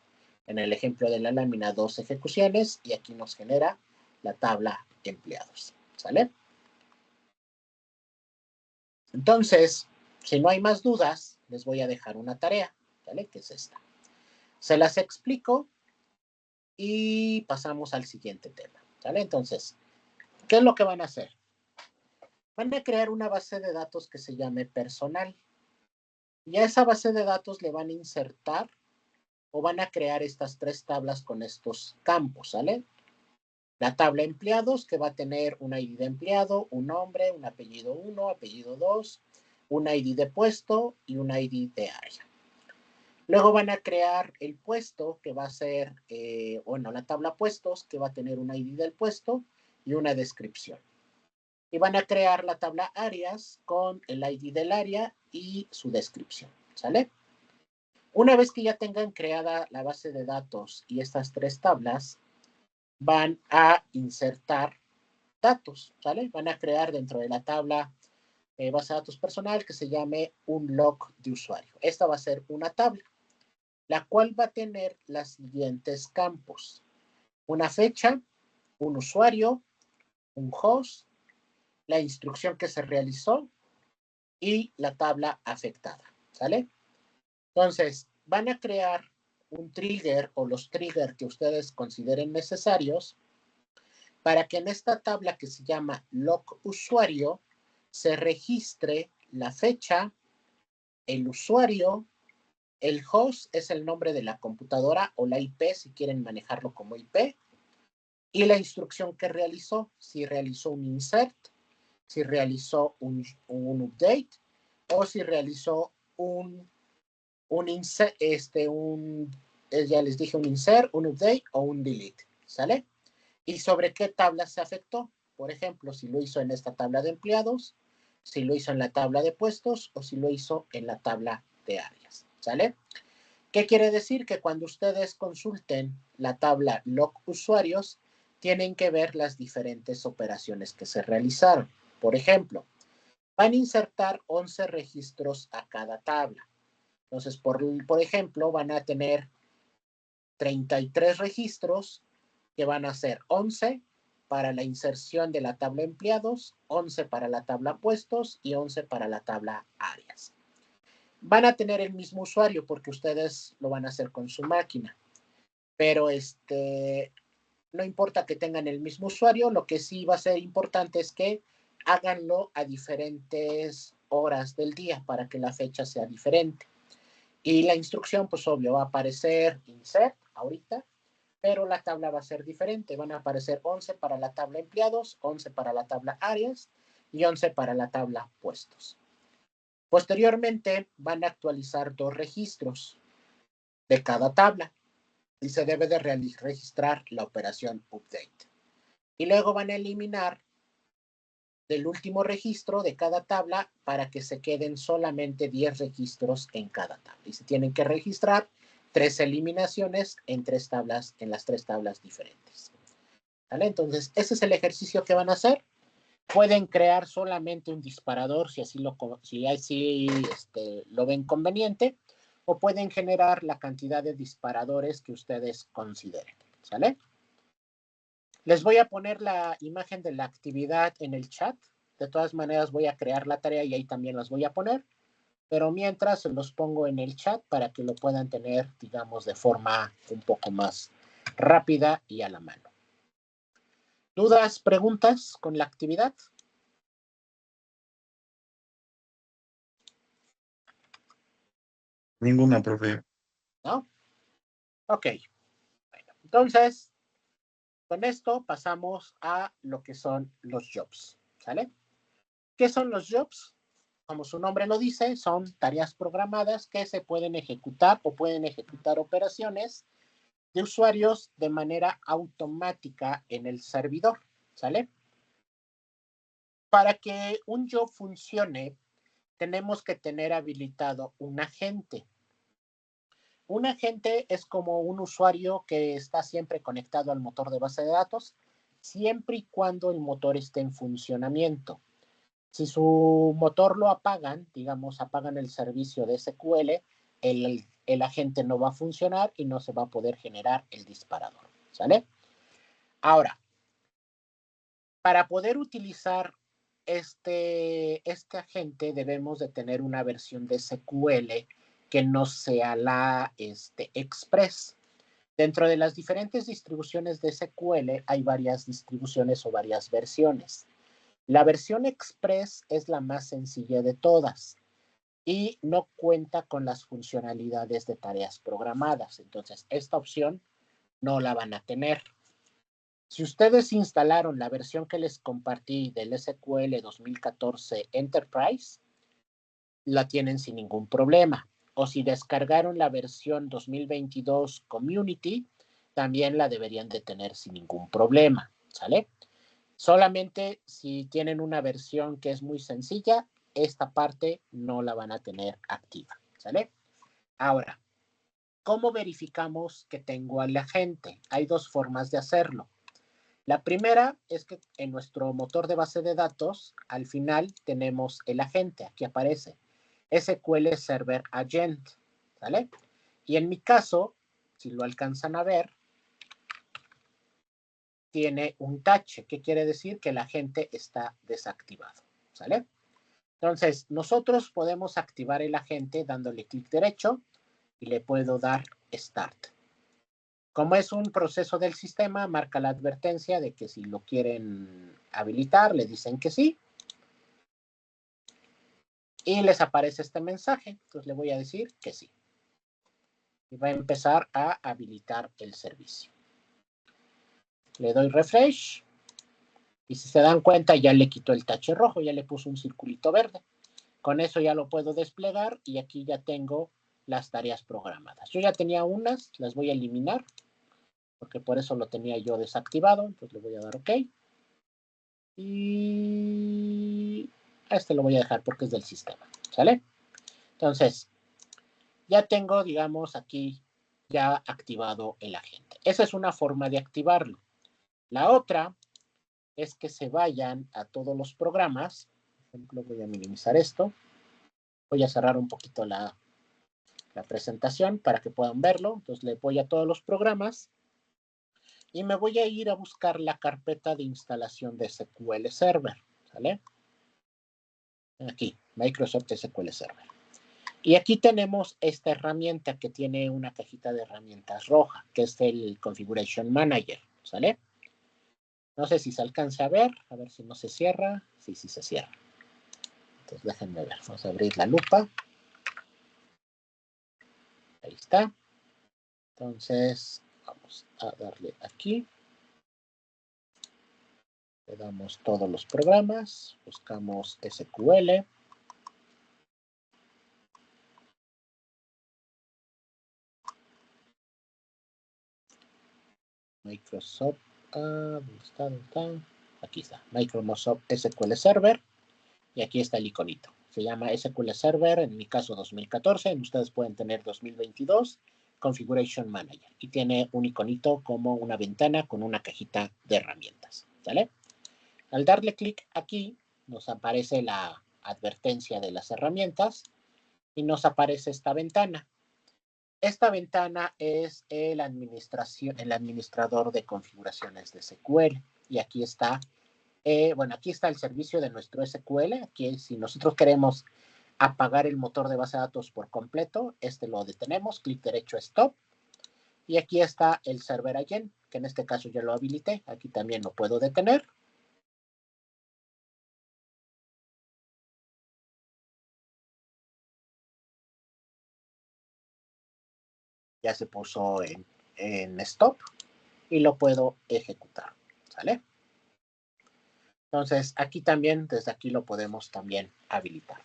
en el ejemplo de la lámina, 2 ejecuciones y aquí nos genera la tabla empleados. ¿Sale? Entonces, si no hay más dudas, les voy a dejar una tarea, ¿vale? Que es esta. Se las explico y pasamos al siguiente tema, ¿vale? Entonces, ¿qué es lo que van a hacer? Van a crear una base de datos que se llame personal. Y a esa base de datos le van a insertar o van a crear estas 3 tablas con estos campos, ¿sale? La tabla empleados, que va a tener un ID de empleado, un nombre, un apellido 1, apellido 2, un ID de puesto y un ID de área. Luego van a crear el puesto, que va a ser, la tabla puestos, que va a tener un ID del puesto y una descripción. Y van a crear la tabla áreas con el ID del área y su descripción, ¿sale? Una vez que ya tengan creada la base de datos y estas 3 tablas, van a insertar datos, ¿sale? Van a crear dentro de la tabla base de datos personal que se llame un log de usuario. Esta va a ser una tabla, la cual va a tener los siguientes campos: una fecha, un usuario, un host, la instrucción que se realizó y la tabla afectada, ¿sale? Entonces, van a crear un trigger o los triggers que ustedes consideren necesarios para que en esta tabla que se llama log usuario se registre la fecha, el usuario, el host es el nombre de la computadora o la IP si quieren manejarlo como IP, y la instrucción que realizó, si realizó un insert, si realizó un update o si realizó ya les dije, un insert, un update o un delete, ¿sale? ¿Y sobre qué tabla se afectó? Por ejemplo, si lo hizo en esta tabla de empleados, si lo hizo en la tabla de puestos o si lo hizo en la tabla de áreas, ¿sale? ¿Qué quiere decir? Que cuando ustedes consulten la tabla log usuarios, tienen que ver las diferentes operaciones que se realizaron. Por ejemplo, van a insertar 11 registros a cada tabla. Entonces, por ejemplo, van a tener 33 registros que van a ser 11 para la inserción de la tabla empleados, 11 para la tabla puestos y 11 para la tabla áreas. Van a tener el mismo usuario porque ustedes lo van a hacer con su máquina, pero no importa que tengan el mismo usuario, lo que sí va a ser importante es que háganlo a diferentes horas del día para que la fecha sea diferente. Y la instrucción, pues obvio, va a aparecer insert ahorita, pero la tabla va a ser diferente. Van a aparecer 11 para la tabla empleados, 11 para la tabla áreas y 11 para la tabla puestos. Posteriormente van a actualizar 2 registros de cada tabla y se debe de registrar la operación update. Y luego van a eliminar del último registro de cada tabla para que se queden solamente 10 registros en cada tabla. Y se tienen que registrar 3 eliminaciones en 3 tablas, en las 3 tablas diferentes. ¿Vale? Entonces, ese es el ejercicio que van a hacer. Pueden crear solamente un disparador si así lo ven conveniente, o pueden generar la cantidad de disparadores que ustedes consideren. ¿Sale? Les voy a poner la imagen de la actividad en el chat. De todas maneras voy a crear la tarea y ahí también las voy a poner. Pero mientras los pongo en el chat para que lo puedan tener, digamos, de forma un poco más rápida y a la mano. ¿Dudas, preguntas con la actividad? Ninguna, profe. ¿No? Ok. Bueno, entonces, con esto pasamos a lo que son los jobs. ¿Sale? ¿Qué son los jobs? Como su nombre lo dice, son tareas programadas que se pueden ejecutar o pueden ejecutar operaciones de usuarios de manera automática en el servidor. ¿Sale? Para que un job funcione, tenemos que tener habilitado un agente. Un agente es como un usuario que está siempre conectado al motor de base de datos, siempre y cuando el motor esté en funcionamiento. Si su motor lo apagan, digamos, apagan el servicio de SQL, el agente no va a funcionar y no se va a poder generar el disparador. ¿Sale? Ahora, para poder utilizar este agente debemos de tener una versión de SQL que no sea la Express. Dentro de las diferentes distribuciones de SQL hay varias distribuciones o varias versiones. La versión Express es la más sencilla de todas y no cuenta con las funcionalidades de tareas programadas. Entonces, esta opción no la van a tener. Si ustedes instalaron la versión que les compartí del SQL 2014 Enterprise, la tienen sin ningún problema. O si descargaron la versión 2022 Community, también la deberían de tener sin ningún problema. ¿Sale? Solamente si tienen una versión que es muy sencilla, esta parte no la van a tener activa. ¿Sale? Ahora, ¿cómo verificamos que tengo al agente? Hay 2 formas de hacerlo. La primera es que en nuestro motor de base de datos, al final tenemos el agente, aquí aparece, SQL Server Agent, ¿sale? Y en mi caso, si lo alcanzan a ver, tiene un tache, que quiere decir que el agente está desactivado, ¿sale? Entonces, nosotros podemos activar el agente dándole clic derecho y le puedo dar Start. Como es un proceso del sistema, marca la advertencia de que si lo quieren habilitar, le dicen que sí. Y les aparece este mensaje. Entonces le voy a decir que sí. Y va a empezar a habilitar el servicio. Le doy refresh. Y si se dan cuenta, ya le quitó el tache rojo, ya le puso un circulito verde. Con eso ya lo puedo desplegar y aquí ya tengo las tareas programadas. Yo ya tenía unas, las voy a eliminar, porque por eso lo tenía yo desactivado. Entonces le voy a dar OK. Y a este lo voy a dejar porque es del sistema. ¿Sale? Entonces, ya tengo, digamos, aquí ya activado el agente. Esa es una forma de activarlo. La otra es que se vayan a todos los programas. Por ejemplo, voy a minimizar esto. Voy a cerrar un poquito la presentación para que puedan verlo. Entonces le voy a todos los programas y me voy a ir a buscar la carpeta de instalación de SQL Server. ¿Sale? Aquí, Microsoft SQL Server. Y aquí tenemos esta herramienta que tiene una cajita de herramientas roja, que es el Configuration Manager. ¿Sale? No sé si se alcanza a ver si no se cierra. Sí, sí se cierra. Entonces déjenme ver. Vamos a abrir la lupa. Ahí está. Entonces, vamos Vamos a darle aquí. Le damos todos los programas. Buscamos SQL. Microsoft. ¿Dónde está? ¿Dónde está? Aquí está. Microsoft SQL Server. Y aquí está el iconito. Se llama SQL Server, en mi caso 2014. Ustedes pueden tener 2022. Configuration Manager. Y tiene un iconito como una ventana con una cajita de herramientas. ¿Vale? Al darle clic aquí, nos aparece la advertencia de las herramientas y nos aparece esta ventana. Esta ventana es el administrador de configuraciones de SQL. Y aquí está, aquí está el servicio de nuestro SQL. Aquí, si nosotros queremos apagar el motor de base de datos por completo, lo detenemos, clic derecho Stop. Y aquí está el server again, que en este caso ya lo habilité. Aquí también lo puedo detener. Ya se puso en stop y lo puedo ejecutar, ¿sale? Entonces, aquí también, desde aquí lo podemos también habilitar.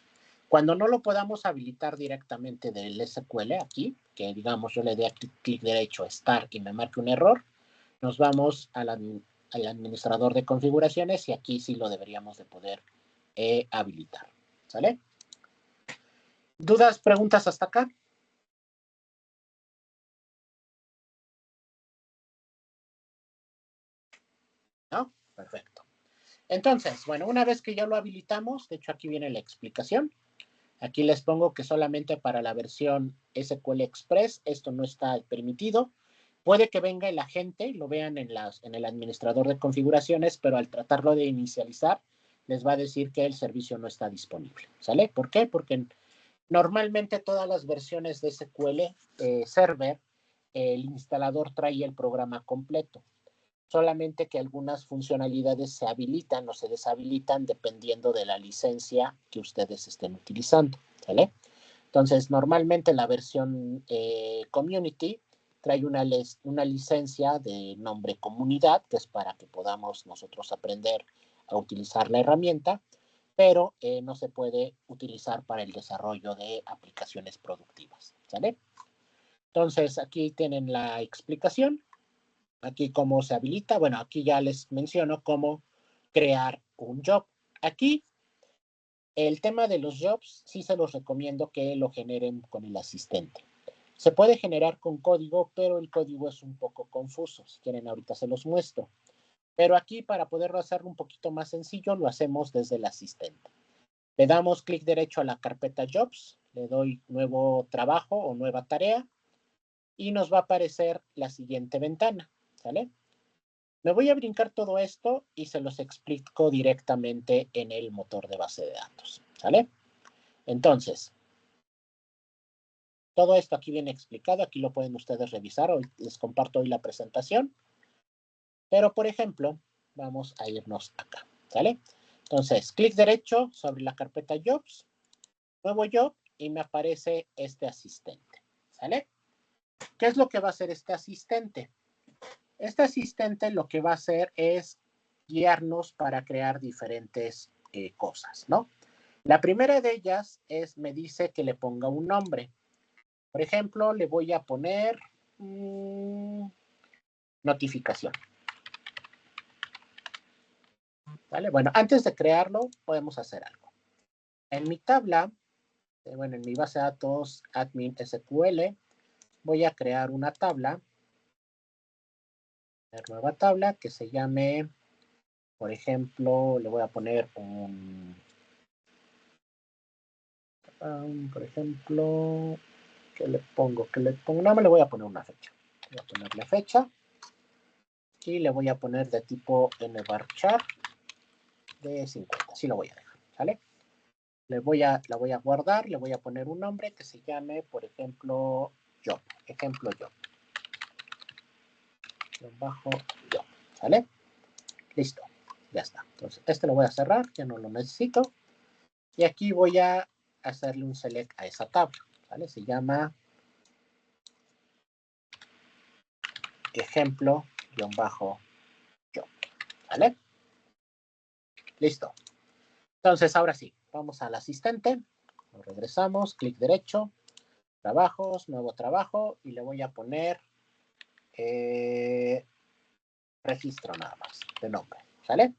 Cuando no lo podamos habilitar directamente del SQL aquí, que digamos yo le dé clic derecho, Start y me marque un error, nos vamos al administrador de configuraciones y aquí sí lo deberíamos de poder habilitar, ¿sale? ¿Dudas, preguntas hasta acá? ¿No? Perfecto. Entonces, bueno, una vez que ya lo habilitamos, de hecho aquí viene la explicación. Aquí les pongo que solamente para la versión SQL Express esto no está permitido. Puede que venga el agente, lo vean en el administrador de configuraciones, pero al tratarlo de inicializar, les va a decir que el servicio no está disponible. ¿Sale? ¿Por qué? Porque normalmente todas las versiones de SQL Server, el instalador trae el programa completo. Solamente que algunas funcionalidades se habilitan o se deshabilitan dependiendo de la licencia que ustedes estén utilizando, ¿vale? Entonces, normalmente la versión Community trae una licencia de nombre comunidad, que es para que podamos nosotros aprender a utilizar la herramienta, pero no se puede utilizar para el desarrollo de aplicaciones productivas, ¿vale? Entonces, aquí tienen la explicación. Aquí cómo se habilita. Bueno, aquí ya les menciono cómo crear un job. Aquí el tema de los jobs sí se los recomiendo que lo generen con el asistente. Se puede generar con código, pero el código es un poco confuso. Si quieren, ahorita se los muestro. Pero aquí, para poderlo hacer un poquito más sencillo, lo hacemos desde el asistente. Le damos clic derecho a la carpeta Jobs, le doy nuevo trabajo o nueva tarea y nos va a aparecer la siguiente ventana, ¿sale? Me voy a brincar todo esto y se los explico directamente en el motor de base de datos, ¿sale? Entonces, todo esto aquí viene explicado, aquí lo pueden ustedes revisar, hoy les comparto hoy la presentación, pero por ejemplo, vamos a irnos acá, ¿sale? Entonces, clic derecho sobre la carpeta Jobs, nuevo Job y me aparece este asistente, ¿sale? ¿Qué es lo que va a hacer este asistente? Este asistente lo que va a hacer es guiarnos para crear diferentes cosas, ¿no? La primera de ellas me dice que le ponga un nombre. Por ejemplo, le voy a poner notificación. ¿Vale? Bueno, antes de crearlo, podemos hacer algo. En mi tabla, en mi base de datos admin SQL, voy a crear una tabla, una nueva tabla que se llame, por ejemplo, le voy a poner por ejemplo, ¿qué le pongo? No, me le voy a poner una fecha. Voy a poner la fecha y le voy a poner de tipo nvarchar de 50. Así lo voy a dejar, ¿sale? La voy a guardar, le voy a poner un nombre que se llame, por ejemplo, job. Ejemplo job. Bajo job, ¿sale? Listo, ya está. Entonces, lo voy a cerrar, ya no lo necesito. Y aquí voy a hacerle un select a esa tabla, ¿vale? Se llama ejemplo, guión bajo, yo. ¿Vale? Listo. Entonces, ahora sí, vamos al asistente. Nos regresamos, clic derecho, trabajos, nuevo trabajo, y le voy a poner registro nada más, de nombre. ¿Sale?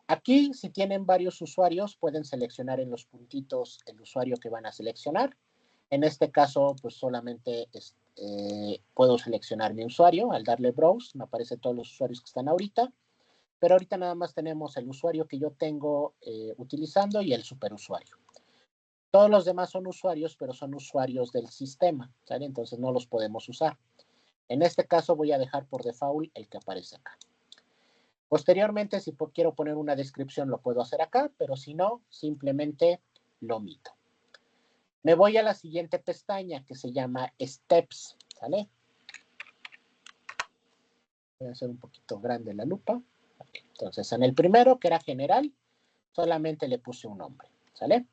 Aquí, si tienen varios usuarios, pueden seleccionar en los puntitos el usuario que van a seleccionar. En este caso, pues solamente puedo seleccionar mi usuario. Al darle browse, me aparecen todos los usuarios que están ahorita. Pero ahorita nada más tenemos el usuario que yo tengo utilizando y el superusuario. Todos los demás son usuarios, pero son usuarios del sistema, ¿sale? Entonces no los podemos usar. En este caso voy a dejar por default el que aparece acá. Posteriormente, si quiero poner una descripción, lo puedo hacer acá, pero si no, simplemente lo omito. Me voy a la siguiente pestaña que se llama Steps, ¿sale? Voy a hacer un poquito grande la lupa. Entonces, en el primero, que era general, solamente le puse un nombre, ¿sale?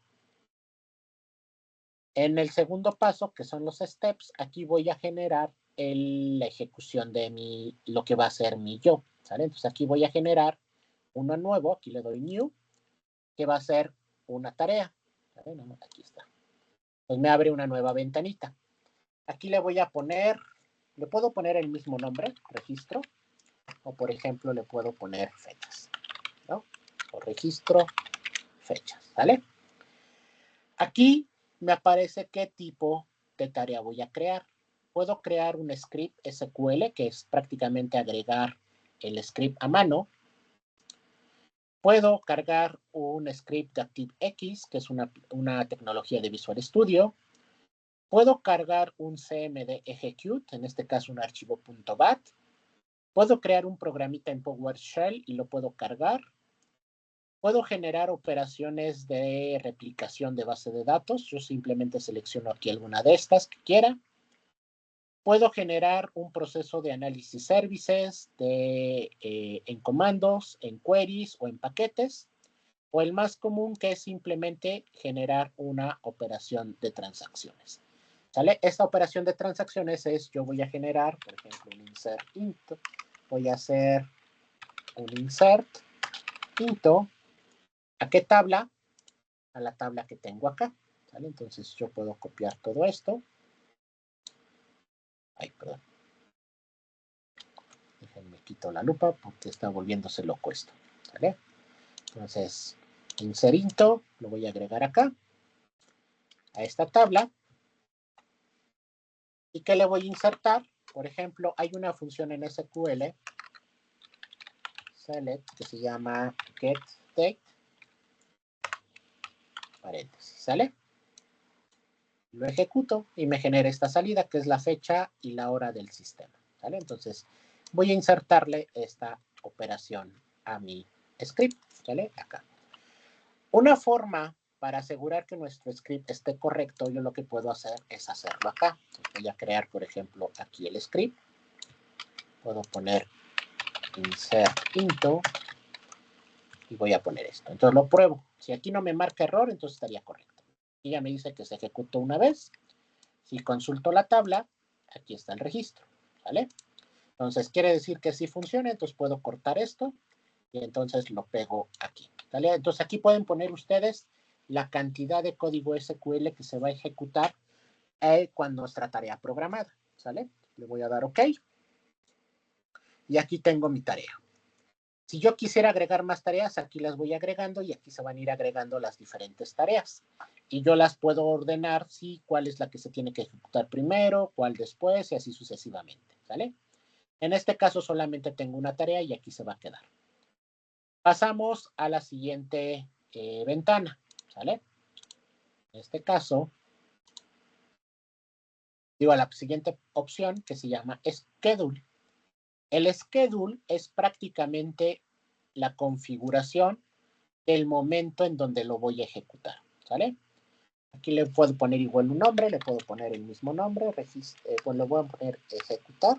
En el segundo paso, que son los steps, aquí voy a generar la ejecución de lo que va a ser mi yo, ¿sale? Entonces, aquí voy a generar uno nuevo, aquí le doy new, que va a ser una tarea, ¿sale? No, aquí está. Pues me abre una nueva ventanita. Aquí le voy a poner, le puedo poner el mismo nombre, registro, o por ejemplo le puedo poner fechas, ¿no? O registro, fechas, ¿vale? Aquí me aparece qué tipo de tarea voy a crear. Puedo crear un script SQL, que es prácticamente agregar el script a mano. Puedo cargar un script de ActiveX, que es una tecnología de Visual Studio. Puedo cargar un CMD Execute, en este caso un archivo .bat. Puedo crear un programita en PowerShell y lo puedo cargar. Puedo generar operaciones de replicación de base de datos. Yo simplemente selecciono aquí alguna de estas que quiera. Puedo generar un proceso de análisis services en comandos, en queries o en paquetes. O el más común, que es simplemente generar una operación de transacciones. ¿Sale? Esta operación de transacciones es, yo voy a generar, por ejemplo, un insert into. Voy a hacer un insert into. ¿A qué tabla? A la tabla que tengo acá. ¿Sale? Entonces yo puedo copiar todo esto. Ay, perdón. Déjenme quito la lupa porque está volviéndose loco esto. ¿Sale? Entonces, insert into, lo voy a agregar acá, a esta tabla. ¿Y qué le voy a insertar? Por ejemplo, hay una función en SQL, select, que se llama getDate, paréntesis, ¿sale? Lo ejecuto y me genera esta salida, que es la fecha y la hora del sistema, ¿sale? Entonces, voy a insertarle esta operación a mi script, ¿sale? Acá. Una forma para asegurar que nuestro script esté correcto, yo lo que puedo hacer es hacerlo acá. Entonces voy a crear, por ejemplo, aquí el script. Puedo poner insert into y voy a poner esto. Entonces lo pruebo. Si aquí no me marca error, entonces estaría correcto. Y ya me dice que se ejecutó una vez. Si consulto la tabla, aquí está el registro, ¿vale? Entonces quiere decir que sí funciona, entonces puedo cortar esto y entonces lo pego aquí, ¿vale? Entonces aquí pueden poner ustedes la cantidad de código SQL que se va a ejecutar cuando nuestra tarea programada, ¿sale? Le voy a dar OK. Y aquí tengo mi tarea. Si yo quisiera agregar más tareas, aquí las voy agregando y aquí se van a ir agregando las diferentes tareas. Y yo las puedo ordenar, sí, cuál es la que se tiene que ejecutar primero, cuál después y así sucesivamente, ¿sale? En este caso solamente tengo una tarea y aquí se va a quedar. Pasamos a la siguiente ventana, ¿sale? En este caso, digo a la siguiente opción que se llama Schedule. El Schedule es prácticamente la configuración del momento en donde lo voy a ejecutar, ¿sale? Aquí le puedo poner igual un nombre, le puedo poner el mismo nombre, pues le voy a poner ejecutar,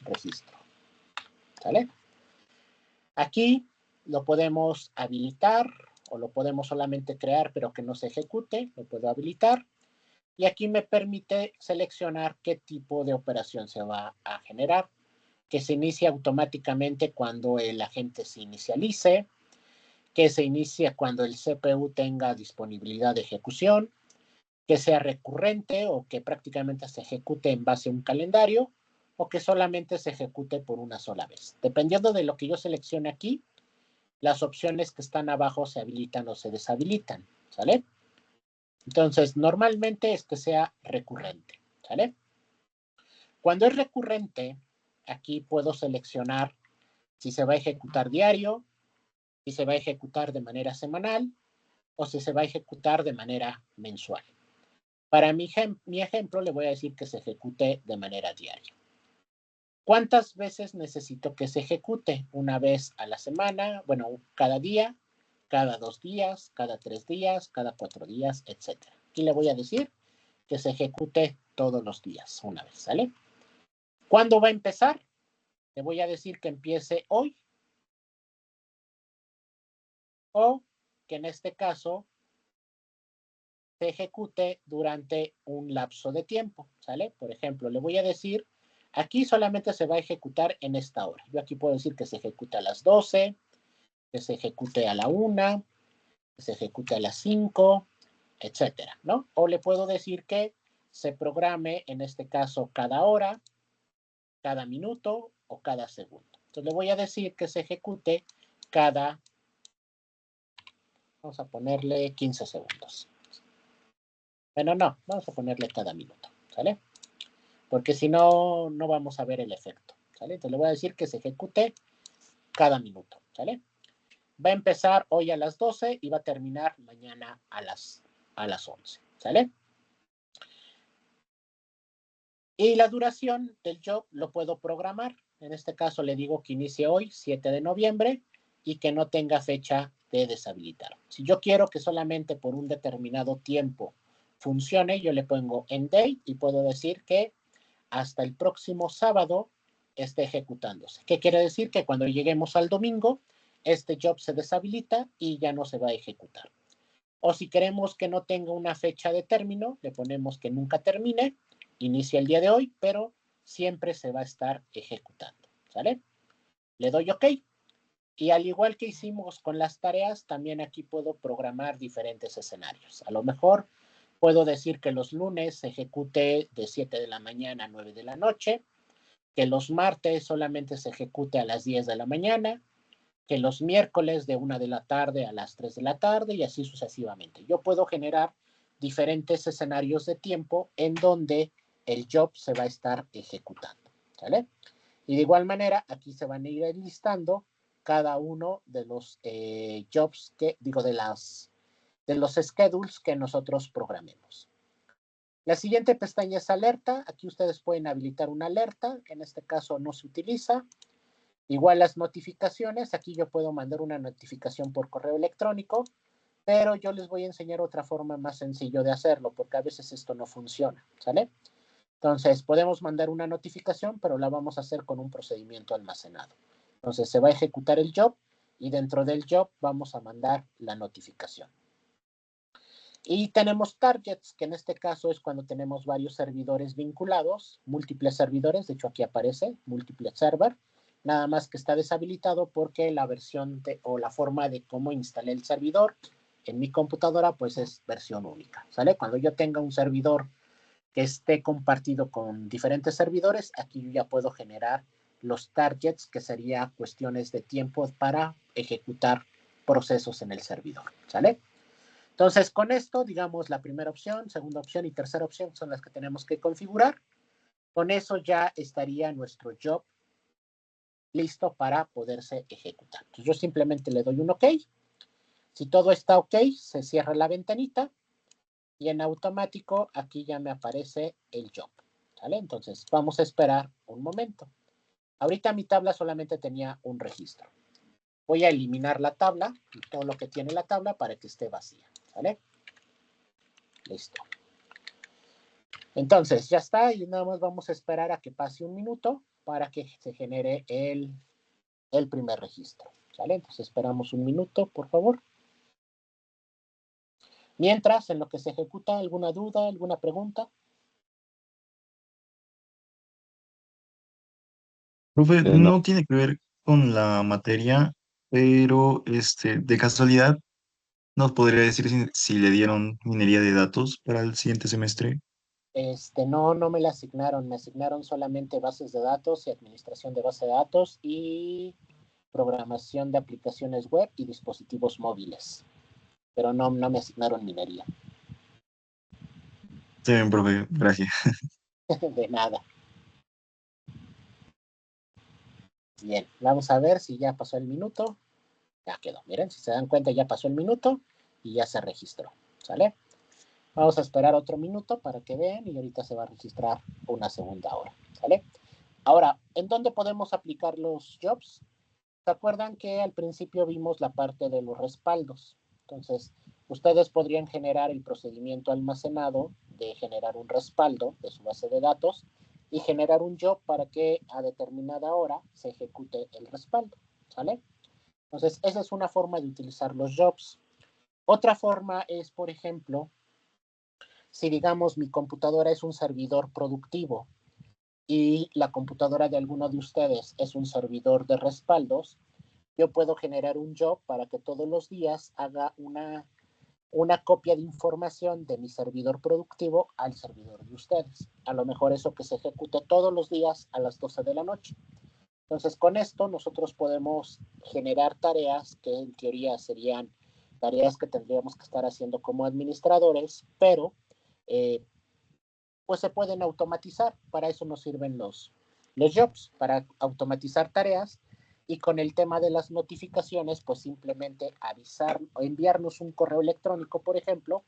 registro, ¿sale? Aquí lo podemos habilitar o lo podemos solamente crear pero que no se ejecute, lo puedo habilitar. Y aquí me permite seleccionar qué tipo de operación se va a generar, que se inicia automáticamente cuando el agente se inicialice, que se inicia cuando el CPU tenga disponibilidad de ejecución, que sea recurrente o que prácticamente se ejecute en base a un calendario o que solamente se ejecute por una sola vez. Dependiendo de lo que yo seleccione aquí, las opciones que están abajo se habilitan o se deshabilitan, ¿sale? Entonces, normalmente es que sea recurrente, ¿sale? Cuando es recurrente, aquí puedo seleccionar si se va a ejecutar diario, si se va a ejecutar de manera semanal o si se va a ejecutar de manera mensual. Para mi ejemplo, le voy a decir que se ejecute de manera diaria. ¿Cuántas veces necesito que se ejecute? Una vez a la semana, bueno, cada día, cada 2 días, cada 3 días, cada 4 días, etc. Aquí le voy a decir que se ejecute todos los días, una vez, ¿sale? ¿Cuándo va a empezar? Le voy a decir que empiece hoy o que en este caso se ejecute durante un lapso de tiempo, ¿sale? Por ejemplo, le voy a decir, aquí solamente se va a ejecutar en esta hora. Yo aquí puedo decir que se ejecute a las 12, que se ejecute a la 1, que se ejecute a las 5, etcétera, ¿no? O le puedo decir que se programe, en este caso, cada hora, cada minuto o cada segundo. Entonces le voy a decir que se ejecute cada, vamos a ponerle 15 segundos. Bueno, no, vamos a ponerle cada minuto, ¿sale? Porque si no, no vamos a ver el efecto, ¿sale? Entonces le voy a decir que se ejecute cada minuto, ¿sale? Va a empezar hoy a las 12 y va a terminar mañana a las 11, ¿sale? Y la duración del job lo puedo programar. En este caso le digo que inicie hoy, 7 de noviembre, y que no tenga fecha de deshabilitar. Si yo quiero que solamente por un determinado tiempo funcione, yo le pongo end date y puedo decir que hasta el próximo sábado esté ejecutándose. ¿Qué quiere decir? Que cuando lleguemos al domingo, este job se deshabilita y ya no se va a ejecutar. O si queremos que no tenga una fecha de término, le ponemos que nunca termine, inicia el día de hoy, pero siempre se va a estar ejecutando, ¿sale? Le doy OK. Y al igual que hicimos con las tareas, también aquí puedo programar diferentes escenarios. A lo mejor puedo decir que los lunes se ejecute de 7 de la mañana a 9 de la noche, que los martes solamente se ejecute a las 10 de la mañana, que los miércoles de 1 de la tarde a las 3 de la tarde y así sucesivamente. Yo puedo generar diferentes escenarios de tiempo en donde el job se va a estar ejecutando, ¿sale? Y de igual manera, aquí se van a ir listando cada uno de los jobs que, digo, de los schedules que nosotros programemos. La siguiente pestaña es alerta. Aquí ustedes pueden habilitar una alerta. En este caso no se utiliza. Igual las notificaciones. Aquí yo puedo mandar una notificación por correo electrónico, pero yo les voy a enseñar otra forma más sencilla de hacerlo, porque a veces esto no funciona, ¿sale? Entonces, podemos mandar una notificación, pero la vamos a hacer con un procedimiento almacenado. Entonces, se va a ejecutar el job y dentro del job vamos a mandar la notificación. Y tenemos targets, que en este caso es cuando tenemos varios servidores vinculados, múltiples servidores, de hecho aquí aparece múltiple server, nada más que está deshabilitado porque la versión o la forma de cómo instalé el servidor en mi computadora pues es versión única, ¿sale? Cuando yo tenga un servidor que esté compartido con diferentes servidores, aquí yo ya puedo generar los targets, que sería cuestiones de tiempo para ejecutar procesos en el servidor, ¿sale? Entonces, con esto, digamos, la primera opción, segunda opción y tercera opción son las que tenemos que configurar. Con eso ya estaría nuestro job listo para poderse ejecutar. Entonces, yo simplemente le doy un OK. Si todo está OK, se cierra la ventanita y en automático aquí ya me aparece el job, ¿sale? Entonces, vamos a esperar un momento. Ahorita mi tabla solamente tenía un registro. Voy a eliminar la tabla, todo lo que tiene la tabla para que esté vacía, ¿sale? Listo. Entonces, ya está y nada más vamos a esperar a que pase un minuto para que se genere el primer registro, ¿sale? Entonces esperamos un minuto, por favor. Mientras, en lo que se ejecuta, ¿alguna duda, alguna pregunta? Profe, No. no tiene que ver con la materia, pero de casualidad, ¿nos podría decir si le dieron minería de datos para el siguiente semestre? No me la asignaron, me asignaron solamente bases de datos y administración de base de datos y programación de aplicaciones web y dispositivos móviles, pero no me asignaron minería. Sí, profe, gracias. De nada. Bien, vamos a ver si ya pasó el minuto. Ya quedó, miren, si se dan cuenta ya pasó el minuto y ya se registró, ¿sale? Vamos a esperar otro minuto para que vean y ahorita se va a registrar una segunda hora, ¿sale? Ahora, ¿en dónde podemos aplicar los jobs? ¿Se acuerdan que al principio vimos la parte de los respaldos? Entonces, ustedes podrían generar el procedimiento almacenado de generar un respaldo de su base de datos y generar un job para que a determinada hora se ejecute el respaldo, ¿sale? Entonces, esa es una forma de utilizar los jobs. Otra forma es, por ejemplo, si digamos mi computadora es un servidor productivo y la computadora de alguno de ustedes es un servidor de respaldos, yo puedo generar un job para que todos los días haga una copia de información de mi servidor productivo al servidor de ustedes. A lo mejor eso que se ejecute todos los días a las 12 de la noche. Entonces, con esto nosotros podemos generar tareas que en teoría serían tareas que tendríamos que estar haciendo como administradores, pero eh, pues se pueden automatizar. Para eso nos sirven los jobs, para automatizar tareas. Y con el tema de las notificaciones, pues simplemente avisar o enviarnos un correo electrónico, por ejemplo,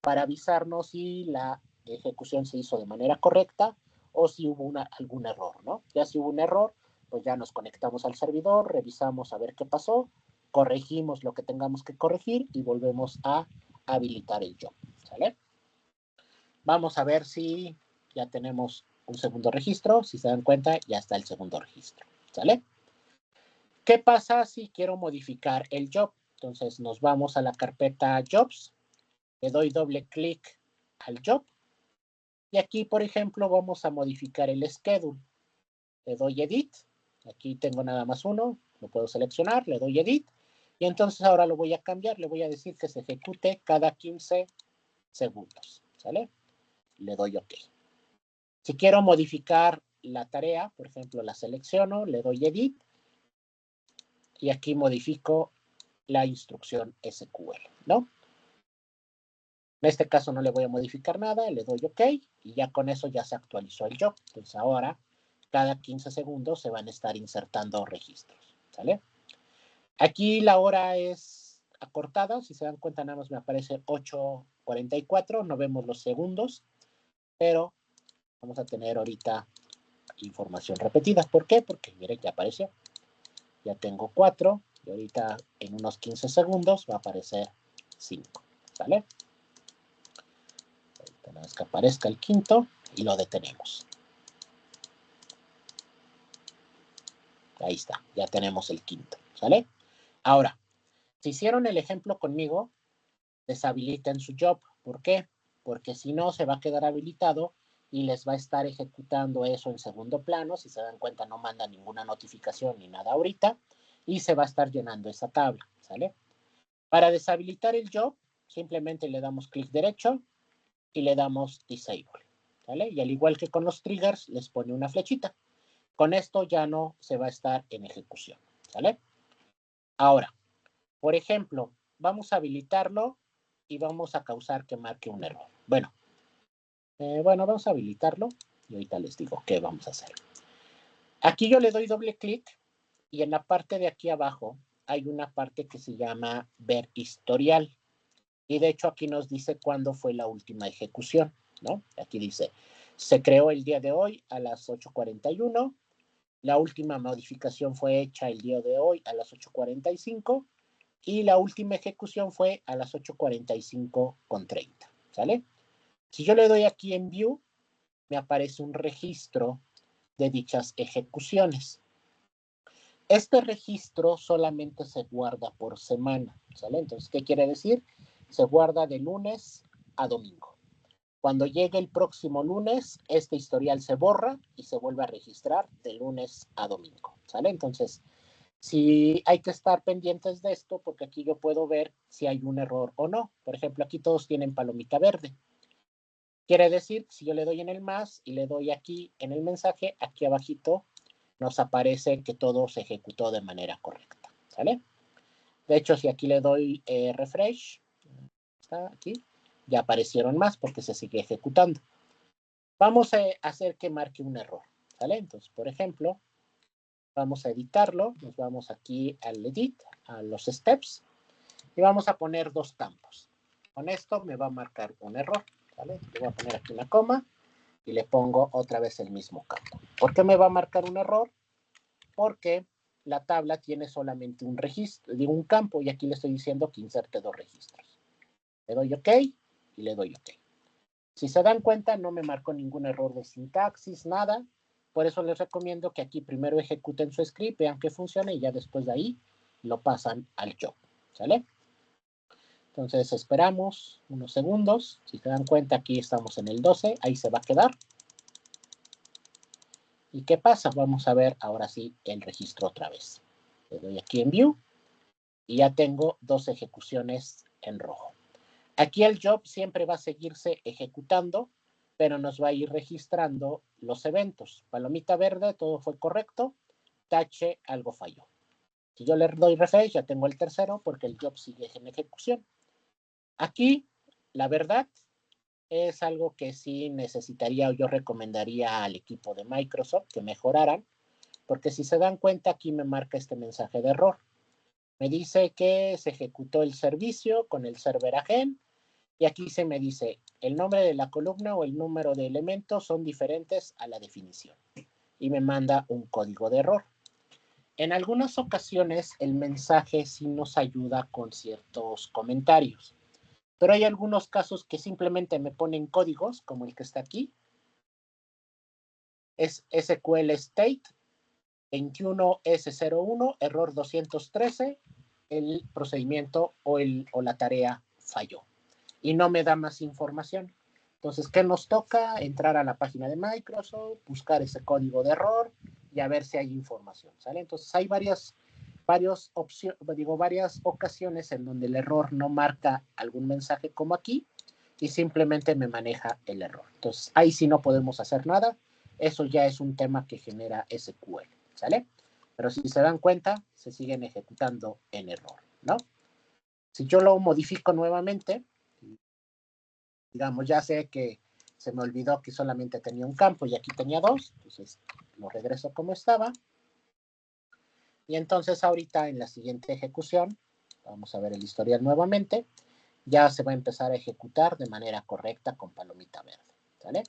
para avisarnos si la ejecución se hizo de manera correcta o si hubo algún error, ¿no? Ya si hubo un error, pues ya nos conectamos al servidor, revisamos a ver qué pasó, corregimos lo que tengamos que corregir y volvemos a habilitar el job, ¿sale? Vamos a ver si ya tenemos un segundo registro. Si se dan cuenta, ya está el segundo registro, ¿sale? ¿Qué pasa si quiero modificar el job? Entonces nos vamos a la carpeta Jobs, le doy doble clic al job y aquí, por ejemplo, vamos a modificar el schedule. Le doy Edit, aquí tengo nada más uno, lo puedo seleccionar, le doy Edit y entonces ahora lo voy a cambiar, le voy a decir que se ejecute cada 15 segundos, ¿sale? Le doy OK. Si quiero modificar la tarea, por ejemplo, la selecciono, le doy Edit y aquí modifico la instrucción SQL, ¿no? En este caso no le voy a modificar nada, le doy OK y ya con eso ya se actualizó el job. Entonces ahora, cada 15 segundos se van a estar insertando registros, ¿sale? Aquí la hora es acortada, si se dan cuenta nada más me aparece 8:44, no vemos los segundos, pero vamos a tener ahorita información repetida. ¿Por qué? Porque miren, ya apareció. Ya tengo 4 y ahorita en unos 15 segundos va a aparecer 5, ¿vale? Ahorita nada más que aparezca el quinto y lo detenemos. Ahí está, ya tenemos el quinto, ¿sale? Ahora, si hicieron el ejemplo conmigo, deshabiliten su job. ¿Por qué? Porque si no, se va a quedar habilitado y les va a estar ejecutando eso en segundo plano. Si se dan cuenta, no manda ninguna notificación ni nada ahorita y se va a estar llenando esa tabla, ¿sale? Para deshabilitar el job, simplemente le damos clic derecho y le damos Disable, ¿vale? Y al igual que con los triggers, les pone una flechita. Con esto ya no se va a estar en ejecución, ¿sale? Ahora, por ejemplo, vamos a habilitarlo y vamos a causar que marque un error. Bueno, vamos a habilitarlo y ahorita les digo qué vamos a hacer. Aquí yo le doy doble clic y en la parte de aquí abajo hay una parte que se llama ver historial. Y de hecho aquí nos dice cuándo fue la última ejecución, ¿no? Aquí dice, se creó el día de hoy a las 8:41, la última modificación fue hecha el día de hoy a las 8:45 y la última ejecución fue a las 8:45:30, ¿sale? Si yo le doy aquí en View, me aparece un registro de dichas ejecuciones. Este registro solamente se guarda por semana, ¿sale? Entonces, ¿qué quiere decir? se guarda de lunes a domingo. Cuando llegue el próximo lunes, este historial se borra y se vuelve a registrar de lunes a domingo, ¿sale? Entonces, sí hay que estar pendientes de esto porque aquí yo puedo ver si hay un error o no. Por ejemplo, aquí todos tienen palomita verde. Quiere decir, si yo le doy en el más y le doy aquí en el mensaje, aquí abajito nos aparece que todo se ejecutó de manera correcta, ¿sale? De hecho, si aquí le doy refresh, está aquí, ya aparecieron más porque se sigue ejecutando. Vamos a hacer que marque un error, ¿sale? Entonces, por ejemplo, vamos a editarlo, nos vamos aquí al edit, a los steps, y vamos a poner 2 campos. Con esto me va a marcar un error, ¿vale? Le voy a poner aquí una coma y le pongo otra vez el mismo campo. ¿Por qué me va a marcar un error? Porque la tabla tiene solamente un registro, digo un campo, y aquí le estoy diciendo que inserte 2 registros. Le doy OK y le doy OK. Si se dan cuenta, no me marcó ningún error de sintaxis, nada. Por eso les recomiendo que aquí primero ejecuten su script, vean que funciona y ya después de ahí lo pasan al job, ¿sale? Entonces esperamos unos segundos. Si se dan cuenta, aquí estamos en el 12, ahí se va a quedar. ¿Y qué pasa? Vamos a ver ahora sí el registro otra vez. Le doy aquí en View y ya tengo 2 ejecuciones en rojo. Aquí el job siempre va a seguirse ejecutando, pero nos va a ir registrando los eventos. Palomita verde, todo fue correcto. Tache, algo falló. Si yo le doy refresh, ya tengo el tercero porque el job sigue en ejecución. Aquí, la verdad, es algo que sí necesitaría o yo recomendaría al equipo de Microsoft que mejoraran, porque si se dan cuenta, aquí me marca este mensaje de error. Me dice que se ejecutó el servicio con el server agent, y aquí se me dice el nombre de la columna o el número de elementos son diferentes a la definición. Y me manda un código de error. En algunas ocasiones el mensaje sí nos ayuda con ciertos comentarios, pero hay algunos casos que simplemente me ponen códigos, como el que está aquí. Es SQL State 21S01, error 213, el procedimiento o la tarea falló. Y no me da más información. Entonces, ¿qué nos toca? Entrar a la página de Microsoft, buscar ese código de error y a ver si hay información, ¿sale? Entonces, hay varias ocasiones en donde el error no marca algún mensaje como aquí y simplemente me maneja el error. Entonces, ahí sí no podemos hacer nada. Eso ya es un tema que genera SQL, ¿sale? Pero si se dan cuenta, se siguen ejecutando en error, ¿no? Si yo lo modifico nuevamente, digamos, ya sé que se me olvidó que solamente tenía un campo y aquí tenía 2, entonces lo regreso como estaba. Y entonces ahorita en la siguiente ejecución, vamos a ver el historial nuevamente, ya se va a empezar a ejecutar de manera correcta con palomita verde, ¿sale?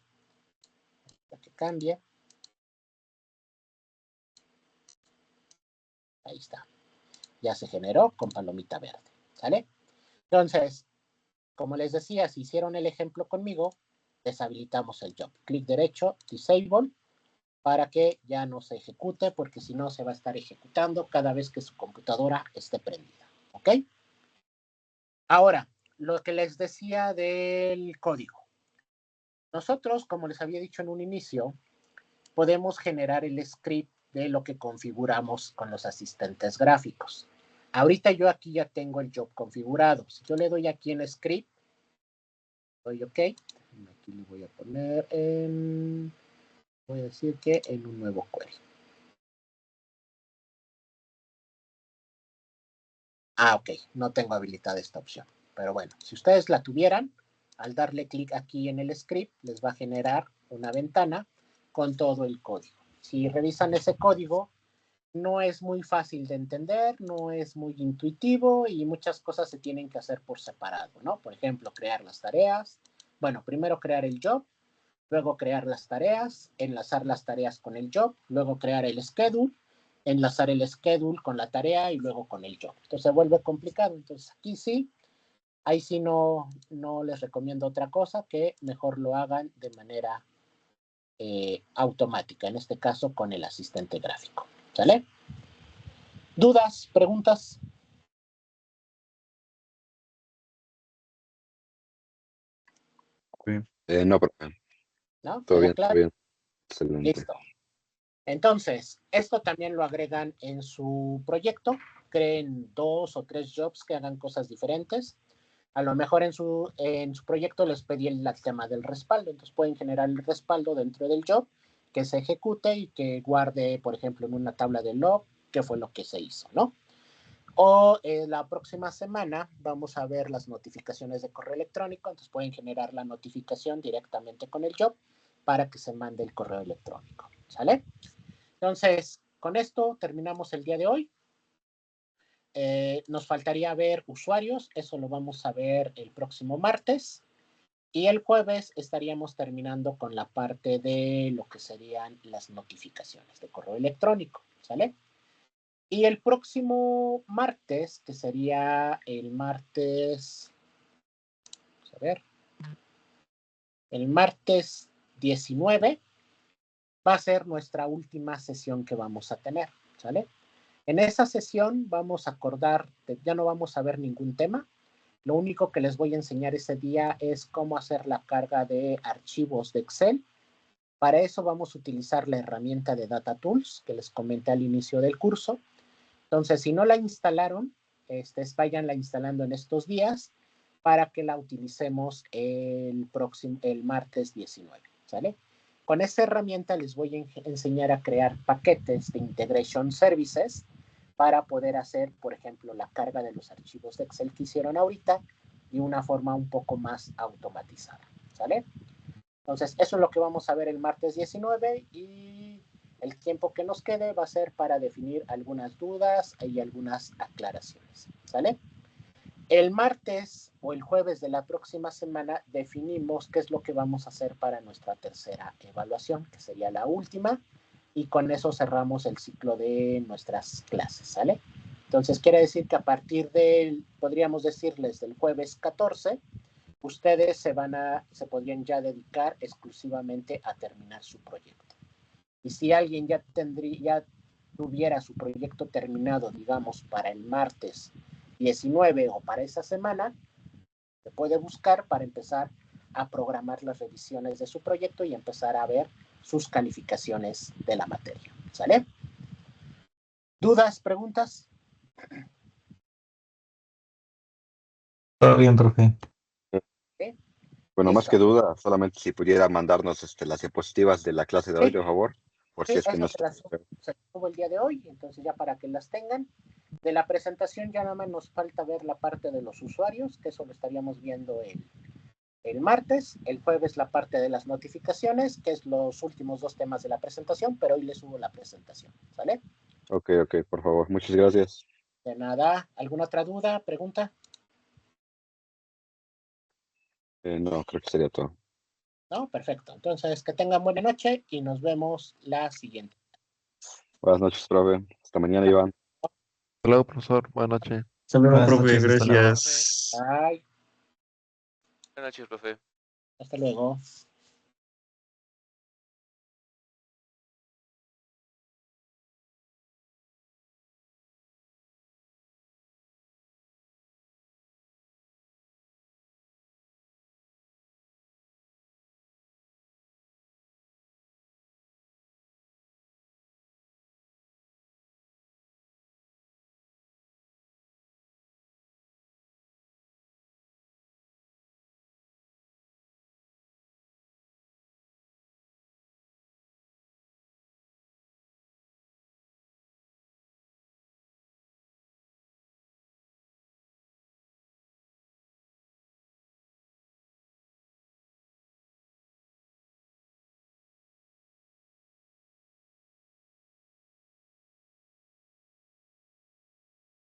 Para que cambie. Ahí está. Ya se generó con palomita verde, ¿sale? Entonces, como les decía, si hicieron el ejemplo conmigo, deshabilitamos el job. Clic derecho, disable, para que ya no se ejecute, porque si no se va a estar ejecutando cada vez que su computadora esté prendida, ¿ok? Ahora, lo que les decía del código. Nosotros, como les había dicho en un inicio, podemos generar el script de lo que configuramos con los asistentes gráficos. Ahorita yo aquí ya tengo el job configurado. Si yo le doy aquí en script, doy OK, aquí le voy a poner en, voy a decir que en un nuevo query. Ok, no tengo habilitada esta opción. Pero bueno, si ustedes la tuvieran, al darle clic aquí en el script, les va a generar una ventana con todo el código. Si revisan ese código, no es muy fácil de entender, no es muy intuitivo y muchas cosas se tienen que hacer por separado, ¿no? Por ejemplo, crear las tareas. Bueno, primero crear el job, luego crear las tareas, enlazar las tareas con el job, luego crear el schedule, enlazar el schedule con la tarea y luego con el job. Entonces se vuelve complicado. Entonces aquí sí, ahí sí no les recomiendo otra cosa, que mejor lo hagan de manera automática, en este caso con el asistente gráfico. ¿Sale? ¿Dudas? ¿Preguntas? No, profe. ¿No? Todo ¿Queda bien, todo claro? bien. Excelente. Listo. Entonces, esto también lo agregan en su proyecto. Creen 2 o 3 jobs que hagan cosas diferentes. A lo mejor en su proyecto les pedí el tema del respaldo. Entonces pueden generar el respaldo dentro del job que se ejecute y que guarde, por ejemplo, en una tabla de log qué fue lo que se hizo, ¿no? O la próxima semana vamos a ver las notificaciones de correo electrónico. Entonces pueden generar la notificación directamente con el job para que se mande el correo electrónico. ¿Sale? Entonces, con esto terminamos el día de hoy. Nos faltaría ver usuarios, eso lo vamos a ver el próximo martes. Y el jueves estaríamos terminando con la parte de lo que serían las notificaciones de correo electrónico, ¿sale? Y el próximo martes, que sería el martes, vamos a ver, el martes 19, va a ser nuestra última sesión que vamos a tener, ¿sale? En esa sesión vamos a acordar, ya no vamos a ver ningún tema. Lo único que les voy a enseñar ese día es cómo hacer la carga de archivos de Excel. Para eso vamos a utilizar la herramienta de Data Tools que les comenté al inicio del curso. Entonces, si no la instalaron, váyanla instalando en estos días para que la utilicemos el martes 19, ¿sale? Con esta herramienta les voy a enseñar a crear paquetes de Integration Services para poder hacer, por ejemplo, la carga de los archivos de Excel que hicieron ahorita de una forma un poco más automatizada, ¿sale? Entonces, eso es lo que vamos a ver el martes 19 y el tiempo que nos quede va a ser para definir algunas dudas y algunas aclaraciones, ¿sale? El martes o el jueves de la próxima semana definimos qué es lo que vamos a hacer para nuestra tercera evaluación, que sería la última, y con eso cerramos el ciclo de nuestras clases, ¿sale? Entonces quiere decir que a partir del, podríamos decirles, del jueves 14, ustedes se podrían ya dedicar exclusivamente a terminar su proyecto. Y si alguien ya tuviera su proyecto terminado, digamos, para el martes 19 o para esa semana, se puede buscar para empezar a programar las revisiones de su proyecto y empezar a ver sus calificaciones de la materia. ¿Sale? ¿Dudas, preguntas? Todo bien, profe. ¿Sí? Bueno, más Listo. que duda, solamente si pudiera mandarnos las diapositivas de la clase de hoy, por favor, por si Sí, es que no eso está. se subo el día de hoy, entonces ya para que las tengan. De la presentación ya nada más nos falta ver la parte de los usuarios, que eso lo estaríamos viendo el martes. El jueves la parte de las notificaciones, que es los últimos 2 temas de la presentación, pero hoy les subo la presentación, ¿sale? Ok, por favor. Muchas gracias. De nada. ¿Alguna otra duda, pregunta? No, creo que sería todo. No, perfecto. Entonces, que tengan buena noche y nos vemos la siguiente. Buenas noches, profe. Hasta mañana, Iván. Hasta luego, profesor. Buenas noches. Hasta luego, Buenas profe, noches, hasta luego. gracias. Bye. Buenas noches, profe. Hasta luego.